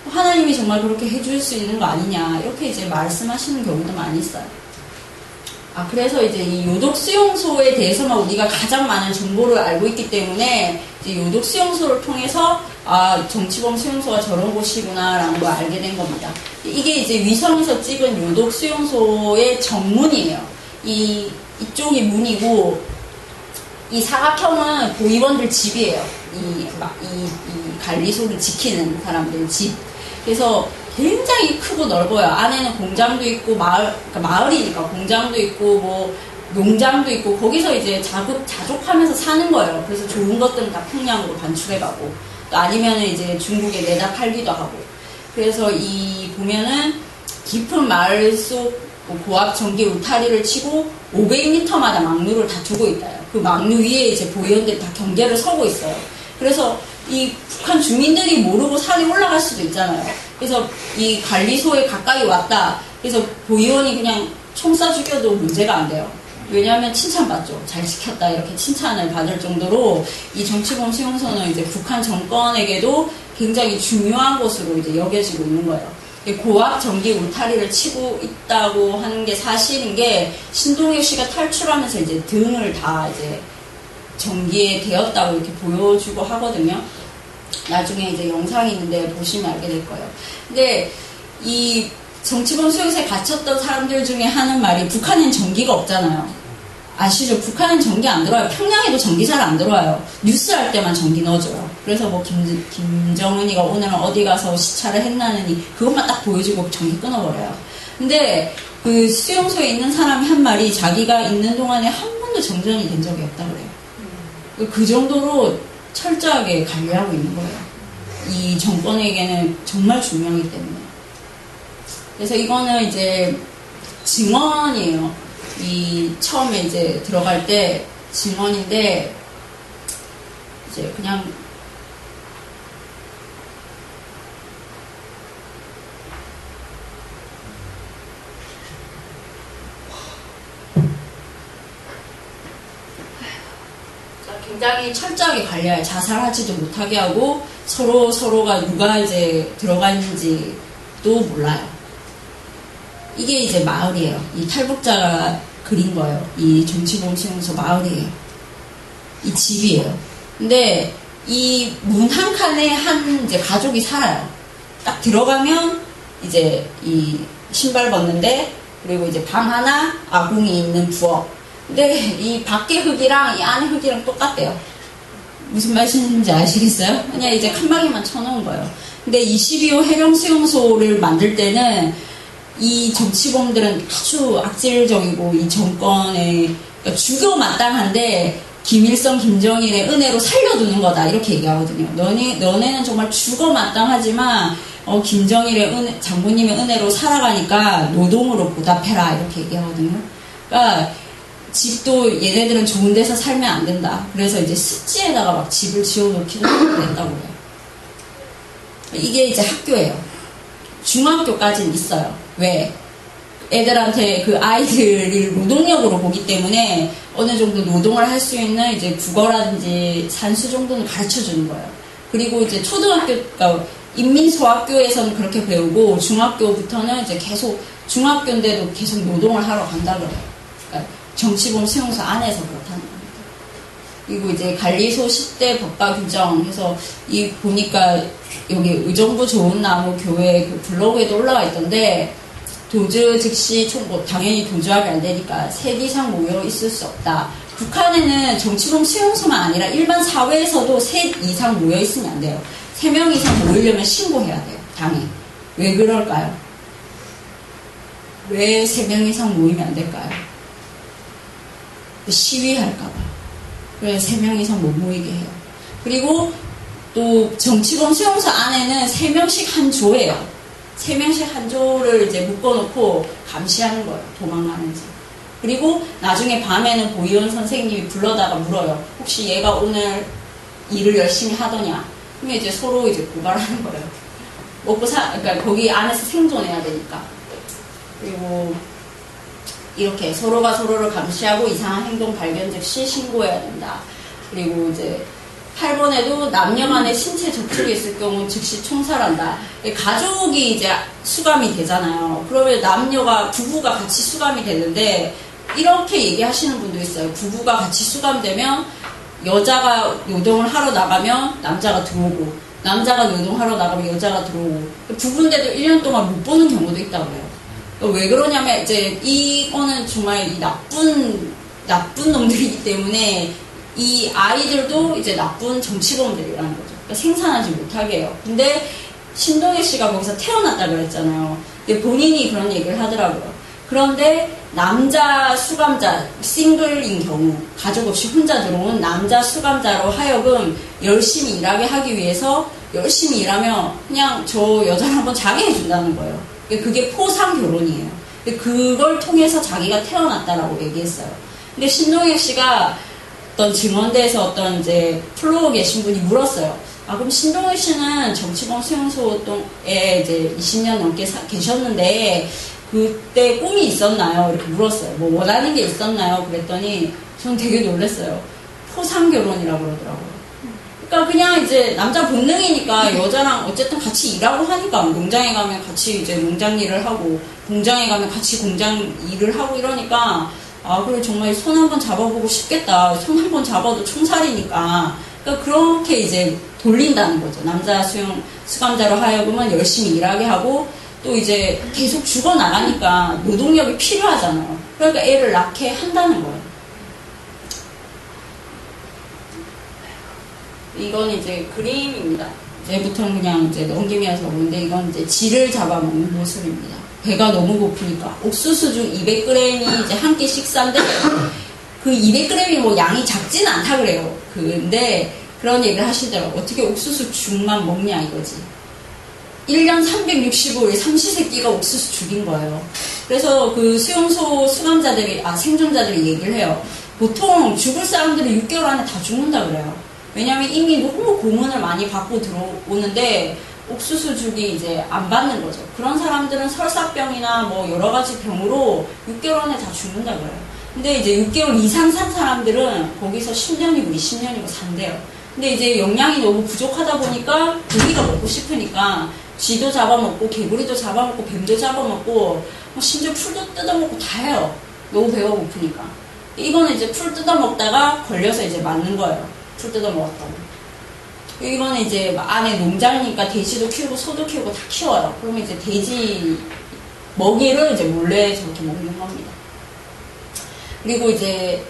하나님이 정말 그렇게 해줄 수 있는 거 아니냐, 이렇게 이제 말씀하시는 경우도 많이 있어요. 그래서 이제 이 요독수용소에 대해서만 우리가 가장 많은 정보를 알고 있기 때문에, 이제 요독수용소를 통해서, 정치범 수용소가 저런 곳이구나라는 걸 알게 된 겁니다. 이게 이제 위성에서 찍은 요독수용소의 정문이에요. 이쪽이 문이고, 이 사각형은 고위원들 집이에요. 이 관리소를 지키는 사람들 집. 그래서 굉장히 크고 넓어요. 안에는 공장도 있고, 마을이니까 공장도 있고, 뭐, 농장도 있고, 거기서 이제 자족하면서 사는 거예요. 그래서 좋은 것들은 다 평양으로 반출해가고, 또 아니면은 이제 중국에 내다 팔기도 하고. 그래서 보면은 깊은 마을 속 고압 전기 울타리를 치고 500m마다 막루를 다 두고 있다요. 그 막루 위에 이제 보위원들이 다 경계를 서고 있어요. 그래서 이 북한 주민들이 모르고 산에 올라갈 수도 있잖아요. 그래서 이 관리소에 가까이 왔다. 그래서 보위원이 그냥 총 쏴 죽여도 문제가 안 돼요. 왜냐하면 칭찬받죠. 잘 지켰다. 이렇게 칭찬을 받을 정도로 이 정치범 수용소는 이제 북한 정권에게도 굉장히 중요한 곳으로 이제 여겨지고 있는 거예요. 고압 전기 울타리를 치고 있다고 하는 게 사실인 게, 신동엽 씨가 탈출하면서 이제 등을 다 이제 전기에 대었다고 이렇게 보여주고 하거든요. 나중에 이제 영상이 있는데 보시면 알게 될 거예요. 근데 이 정치범 수용소에 갇혔던 사람들 중에 하는 말이, 북한엔 전기가 없잖아요. 아시죠? 북한은 전기 안 들어와요. 평양에도 전기 잘 안 들어와요. 뉴스 할 때만 전기 넣어줘요. 그래서 뭐 김정은이가 오늘은 어디 가서 시찰을 했나느니 그것만 딱 보여주고 전기 끊어버려요. 근데 그 수용소에 있는 사람이 한 말이, 자기가 있는 동안에 한 번도 정전이 된 적이 없다고 그래요. 그 정도로 철저하게 관리하고 있는 거예요. 이 정권에게는 정말 중요하기 때문에. 그래서 이거는 이제 증언이에요. 처음에 이제 들어갈 때 증언인데, 이제 그냥 굉장히 철저하게 관리해요. 자살하지도 못하게 하고, 서로가 누가 이제 들어가 있는지도 몰라요. 이게 이제 마을이에요. 이 탈북자가 그린 거예요. 이 정치범 수용소 마을이에요. 이 집이에요. 근데 이 문 한 칸에 한 이제 가족이 살아요. 딱 들어가면 이제 이 신발 벗는데, 그리고 이제 방 하나, 아궁이 있는 부엌. 근데 이 밖에 흙이랑 이 안에 흙이랑 똑같대요. 무슨 말씀인지 아시겠어요? 그냥 이제 칸막이만 쳐놓은 거예요. 근데 22호 해령 수용소를 만들 때는 이 정치범들은 아주 악질적이고 이 정권에 그러니까 죽여 마땅한데 김일성, 김정일의 은혜로 살려두는 거다 이렇게 얘기하거든요. 너네는 정말 죽어 마땅하지만 김정일의 은혜, 장군님의 은혜로 살아가니까 노동으로 보답해라 이렇게 얘기하거든요. 그러니까 집도 얘네들은 좋은 데서 살면 안 된다. 그래서 이제 습지에다가 막 집을 지어놓기도 했다고요. 이게 이제 학교예요. 중학교까지는 있어요. 왜? 애들한테 그 아이들을 노동력으로 보기 때문에 어느 정도 노동을 할 수 있는 이제 국어라든지 산수 정도는 가르쳐 주는 거예요. 그리고 이제 초등학교, 그러니까 인민소학교에서는 그렇게 배우고 중학교부터는 이제 계속 중학교인데도 계속 노동을 하러 간다 그래요. 그러니까 정치범 수용소 안에서 그렇다는 겁니다. 그리고 이제 관리소 10대 법과 규정 해서 이 보니까 여기 의정부 좋은나무 교회 그 블로그에도 올라와 있던데 도주 즉시 뭐 당연히 도주하면 안 되니까 3 이상 모여 있을 수 없다. 북한에는 정치범 수용소만 아니라 일반 사회에서도 3 이상 모여 있으면 안 돼요. 3명 이상 모이려면 신고해야 돼요. 당에. 왜 그럴까요? 왜 3명 이상 모이면 안 될까요? 시위할까봐. 그래서 3명 이상 못 모이게 해요. 그리고 또 정치범 수용소 안에는 3명씩 한 조예요. 3명씩 한 조를 이제 묶어놓고 감시하는 거예요. 도망가는지. 그리고 나중에 밤에는 보이원 선생님이 불러다가 물어요. 혹시 얘가 오늘 일을 열심히 하더냐? 그러면 이제 서로 이제 고발하는 거예요. 그러니까 거기 안에서 생존해야 되니까. 그리고 이렇게 서로가 서로를 감시하고 이상한 행동 발견 즉시 신고해야 된다. 그리고 이제 8번에도 남녀 간의 신체 접촉이 있을 경우 즉시 총살한다. 가족이 이제 수감이 되잖아요. 그러면 부부가 같이 수감이 되는데 이렇게 얘기하시는 분도 있어요. 부부가 같이 수감되면 여자가 노동을 하러 나가면 남자가 들어오고 남자가 노동하러 나가면 여자가 들어오고 부부인데도 1년 동안 못 보는 경우도 있다고 해요. 왜 그러냐면 이제 이거는 정말 이 나쁜 놈들이기 때문에 이 아이들도 이제 나쁜 정치범들이라는 거죠. 그러니까 생산하지 못하게 해요. 근데 신동엽 씨가 거기서 태어났다 그랬잖아요. 근데 본인이 그런 얘기를 하더라고요. 그런데 남자 수감자, 싱글인 경우, 가족 없이 혼자 들어온 남자 수감자로 하여금 열심히 일하게 하기 위해서 열심히 일하면 그냥 저 여자를 한번 자게 해준다는 거예요. 그게 포상 결혼이에요. 그걸 통해서 자기가 태어났다라고 얘기했어요. 근데 신동엽 씨가 어떤 증언대에서 어떤 이제 플로어 계신 분이 물었어요. 아, 그럼 신동엽 씨는 정치범 수용소에 이제 20년 넘게 계셨는데 그때 꿈이 있었나요? 이렇게 물었어요. 뭐 원하는 게 있었나요? 그랬더니 전 되게 놀랐어요. 포상 결혼이라고 그러더라고요. 그러니까 그냥 이제 남자 본능이니까 여자랑 어쨌든 같이 일하고 하니까 농장에 가면 같이 이제 농장 일을 하고 공장에 가면 같이 공장 일을 하고 이러니까 아, 그래 정말 손 한번 잡아보고 싶겠다. 손 한번 잡아도 총살이니까. 그러니까 그렇게 이제 돌린다는 거죠. 남자 수감자로 하여금은 열심히 일하게 하고 또 이제 계속 죽어나가니까 노동력이 필요하잖아요. 그러니까 애를 낳게 한다는 거예요. 이건 이제 그림입니다. 이제부터는 그냥 이제 넘기면서 오는데 이건 이제 쥐를 잡아먹는 모습입니다. 배가 너무 고프니까 옥수수 중 200g이 이제 한 끼 식사인데 그 200g이 뭐 양이 작지는 않다 그래요. 근데 그런 얘기를 하시더라고요. 어떻게 옥수수 죽만 먹냐 이거지. 1년 365일 삼시세끼가 옥수수 죽인 거예요. 그래서 그 수용소 수감자들이 생존자들이 얘기를 해요. 보통 죽을 사람들은 6개월 안에 다 죽는다 그래요. 왜냐면 이미 너무 고문을 많이 받고 들어오는데 옥수수죽이 이제 안 받는 거죠. 그런 사람들은 설사병이나 뭐 여러 가지 병으로 6개월 안에 다 죽는다 그래요. 근데 이제 6개월 이상 산 사람들은 거기서 10년이고 20년이고 산대요. 근데 이제 영양이 너무 부족하다 보니까 고기가 먹고 싶으니까 쥐도 잡아먹고 개구리도 잡아먹고 뱀도 잡아먹고 심지어 풀도 뜯어먹고 다 해요. 너무 배가 고프니까. 이거는 이제 풀 뜯어먹다가 걸려서 이제 맞는 거예요. 풀 뜯어먹었다고. 이거는 이제 안에 농장이니까 돼지도 키우고 소도 키우고 다 키워요. 그러면 이제 돼지 먹이를 이제 몰래 저렇게 먹는 겁니다. 그리고 이제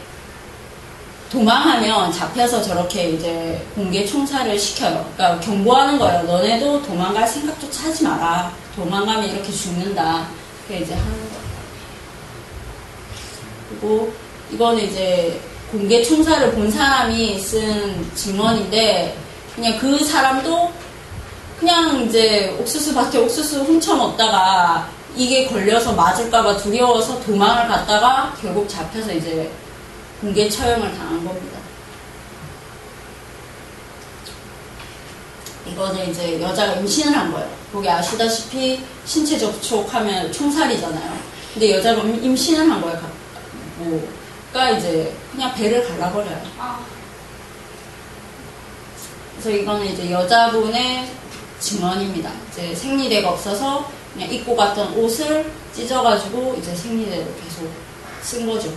도망하면 잡혀서 저렇게 이제 공개 총살을 시켜요. 그러니까 경고하는 거예요. 너네도 도망갈 생각조차 하지 마라. 도망가면 이렇게 죽는다. 그렇게 이제 하는 거. 그리고 이거는 이제 공개 총살을 본 사람이 쓴 증언인데, 그냥 그 사람도 그냥 이제 옥수수 밭에 옥수수 훔쳐 먹다가 이게 걸려서 맞을까봐 두려워서 도망을 갔다가 결국 잡혀서 이제 공개 처형을 당한 겁니다. 이거는 이제 여자가 임신을 한 거예요. 거기 아시다시피 신체 접촉하면 총살이잖아요. 근데 여자가 임신을 한 거예요. 그러니까 이제 그냥 배를 갈라버려요. 그래서 이거는 이제 여자분의 증언입니다. 이제 생리대가 없어서 그냥 입고 갔던 옷을 찢어가지고 이제 생리대로 계속 쓴 거죠.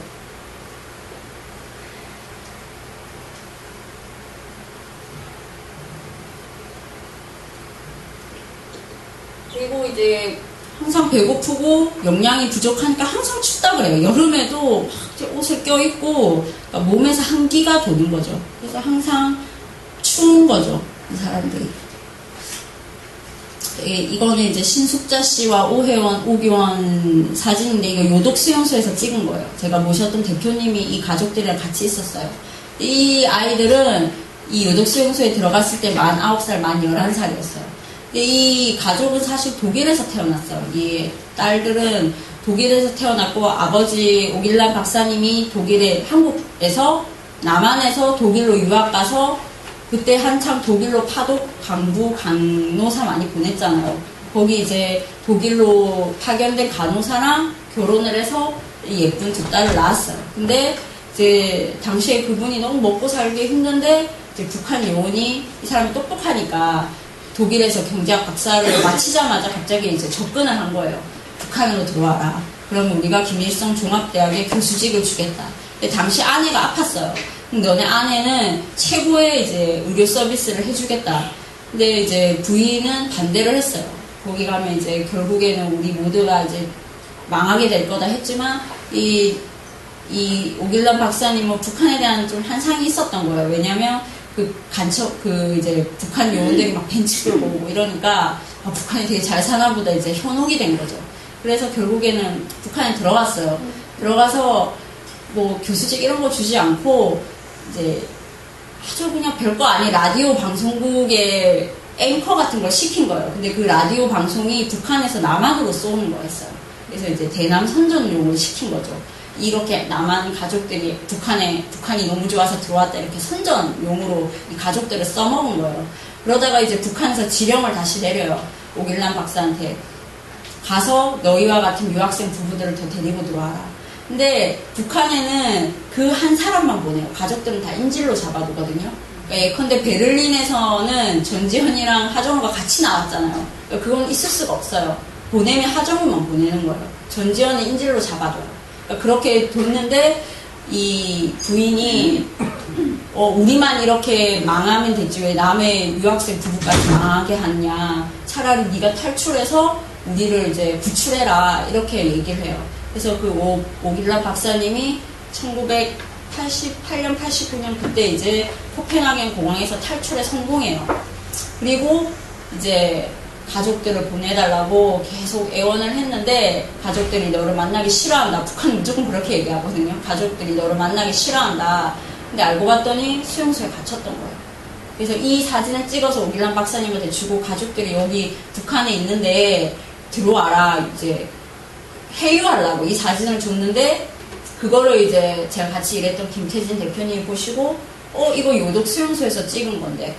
그리고 이제 항상 배고프고 영양이 부족하니까 항상 춥다 그래요. 여름에도 막 옷을 껴입고 그러니까 몸에서 한기가 도는 거죠. 그래서 항상 추운 거죠, 이 사람들이. 이거는 이제 신숙자 씨와 오혜원, 오기원 사진인데 이거 요독 수용소에서 찍은 거예요. 제가 모셨던 대표님이 이 가족들이랑 같이 있었어요. 이 아이들은 이 요독 수용소에 들어갔을 때 만 9살, 만 11살이었어요. 이 가족은 사실 독일에서 태어났어요. 이 딸들은 독일에서 태어났고 아버지 오길란 박사님이 한국에서 남한에서 독일로 유학 가서 그때 한참 독일로 파독, 강부, 간호사 많이 보냈잖아요. 거기 이제 독일로 파견된 간호사랑 결혼을 해서 예쁜 두 딸을 낳았어요. 근데 이제 당시에 그분이 너무 먹고 살기 힘든데 이제 북한 요원이 이 사람이 똑똑하니까 독일에서 경제학 박사를 마치자마자 갑자기 이제 접근을 한 거예요. 북한으로 들어와라. 그러면 우리가 김일성 종합대학에 교수직을 주겠다. 근데 당시 아내가 아팠어요. 근데 너네 아내는 최고의 이제 의료 서비스를 해주겠다. 근데 이제 부인은 반대를 했어요. 거기 가면 이제 결국에는 우리 모두가 이제 망하게 될 거다 했지만 이 오길란 박사님은 북한에 대한 좀 한상이 있었던 거예요. 왜냐면 이제 북한 요원들이 막 벤치 끌고 오고 이러니까 북한이 되게 잘 사나 보다 이제 현혹이 된 거죠. 그래서 결국에는 북한에 들어갔어요. 들어가서 뭐 교수직 이런 거 주지 않고 이제 아주 그냥 별거 아닌 라디오 방송국의 앵커 같은 걸 시킨 거예요. 근데 그 라디오 방송이 북한에서 남한으로 쏘는 거였어요. 그래서 이제 대남 선전용을 시킨 거죠. 이렇게 남한 가족들이 북한이 너무 좋아서 들어왔다 이렇게 선전용으로 이 가족들을 써먹은 거예요. 그러다가 이제 북한에서 지령을 다시 내려요. 오길란 박사한테 가서 너희와 같은 유학생 부부들을 더 데리고 들어와라. 근데 북한에는 그 한 사람만 보내요. 가족들은 다 인질로 잡아두거든요. 그러니까 예컨대 베를린에서는 전지현이랑 하정우가 같이 나왔잖아요. 그러니까 그건 있을 수가 없어요. 보내면 하정우만 보내는 거예요. 전지현은 인질로 잡아둬요. 그렇게 뒀는데 이 부인이 우리만 이렇게 망하면 됐지 왜 남의 유학생 부부까지 망하게 하냐. 차라리 네가 탈출해서 우리를 이제 구출해라 이렇게 얘기를 해요. 그래서 그 오길란 박사님이 1988년 89년 그때 이제 코펜하겐 공항에서 탈출에 성공해요. 그리고 이제 가족들을 보내달라고 계속 애원을 했는데 가족들이 너를 만나기 싫어한다. 북한은 무조건 그렇게 얘기하거든요. 가족들이 너를 만나기 싫어한다. 근데 알고 봤더니 수용소에 갇혔던 거예요. 그래서 이 사진을 찍어서 오길란 박사님한테 주고 가족들이 여기 북한에 있는데 들어와라 이제 회유하려고 이 사진을 줬는데 그거를 이제 제가 같이 일했던 김태진 대표님이 보시고 이거 요독 수용소에서 찍은 건데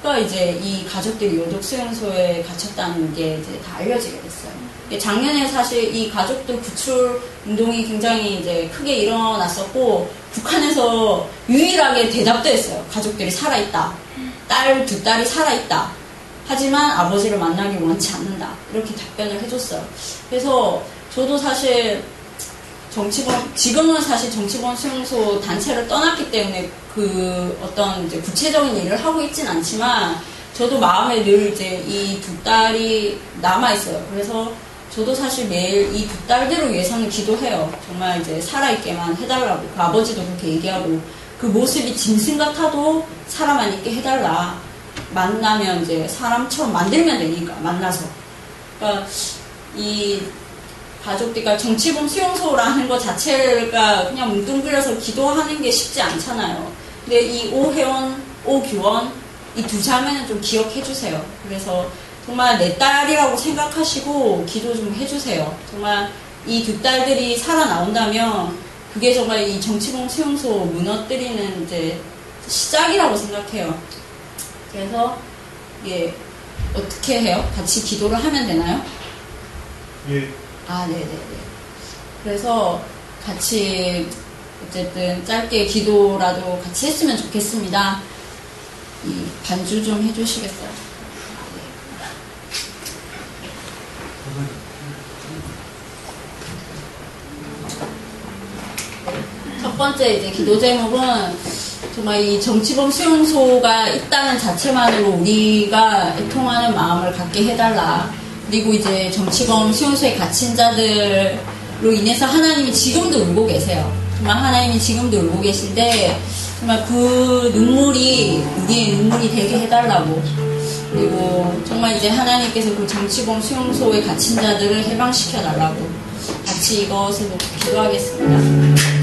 그러니까 이제 이 가족들이 요독 수용소에 갇혔다는 게 이제 다 알려지게 됐어요. 작년에 사실 이 가족들 구출 운동이 굉장히 이제 크게 일어났었고 북한에서 유일하게 대답도 했어요. 가족들이 살아있다. 두 딸이 살아있다. 하지만 아버지를 만나기 원치 않는다. 이렇게 답변을 해줬어요. 그래서 저도 사실 지금은 사실 정치범 수용소 단체를 떠났기 때문에 그 어떤 이제 구체적인 일을 하고 있진 않지만 저도 마음에 늘 이제 이 두 딸이 남아있어요. 그래서 저도 사실 매일 이 두 딸들을 위해서는 기도해요. 정말 이제 살아있게만 해달라고. 그 아버지도 그렇게 얘기하고 그 모습이 짐승 같아도 사람 안 있게 해달라. 만나면 이제 사람처럼 만들면 되니까 만나서. 그러니까 이 가족들과 정치범 수용소라는 것 자체가 그냥 뭉뚱그려서 기도하는 게 쉽지 않잖아요. 근데 이 오혜원, 오규원 이 두 자매는 좀 기억해 주세요. 그래서 정말 내 딸이라고 생각하시고 기도 좀 해주세요. 정말 이 두 딸들이 살아나온다면 그게 정말 이 정치범 수용소 무너뜨리는 이제 시작이라고 생각해요. 그래서 예, 어떻게 해요? 같이 기도를 하면 되나요? 예. 아, 네네네. 그래서 같이 어쨌든 짧게 기도라도 같이 했으면 좋겠습니다. 이 반주 좀 해주시겠어요? 첫 번째 이제 기도 제목은 정말 이 정치범 수용소가 있다는 자체만으로 우리가 애통하는 마음을 갖게 해달라. 그리고 이제 정치범 수용소에 갇힌 자들로 인해서 하나님이 지금도 울고 계세요. 정말 하나님이 지금도 울고 계신데 정말 그 눈물이 우리의 눈물이 되게 해달라고. 그리고 정말 이제 하나님께서 그 정치범 수용소에 갇힌 자들을 해방시켜 달라고. 같이 이것을 놓고 기도하겠습니다.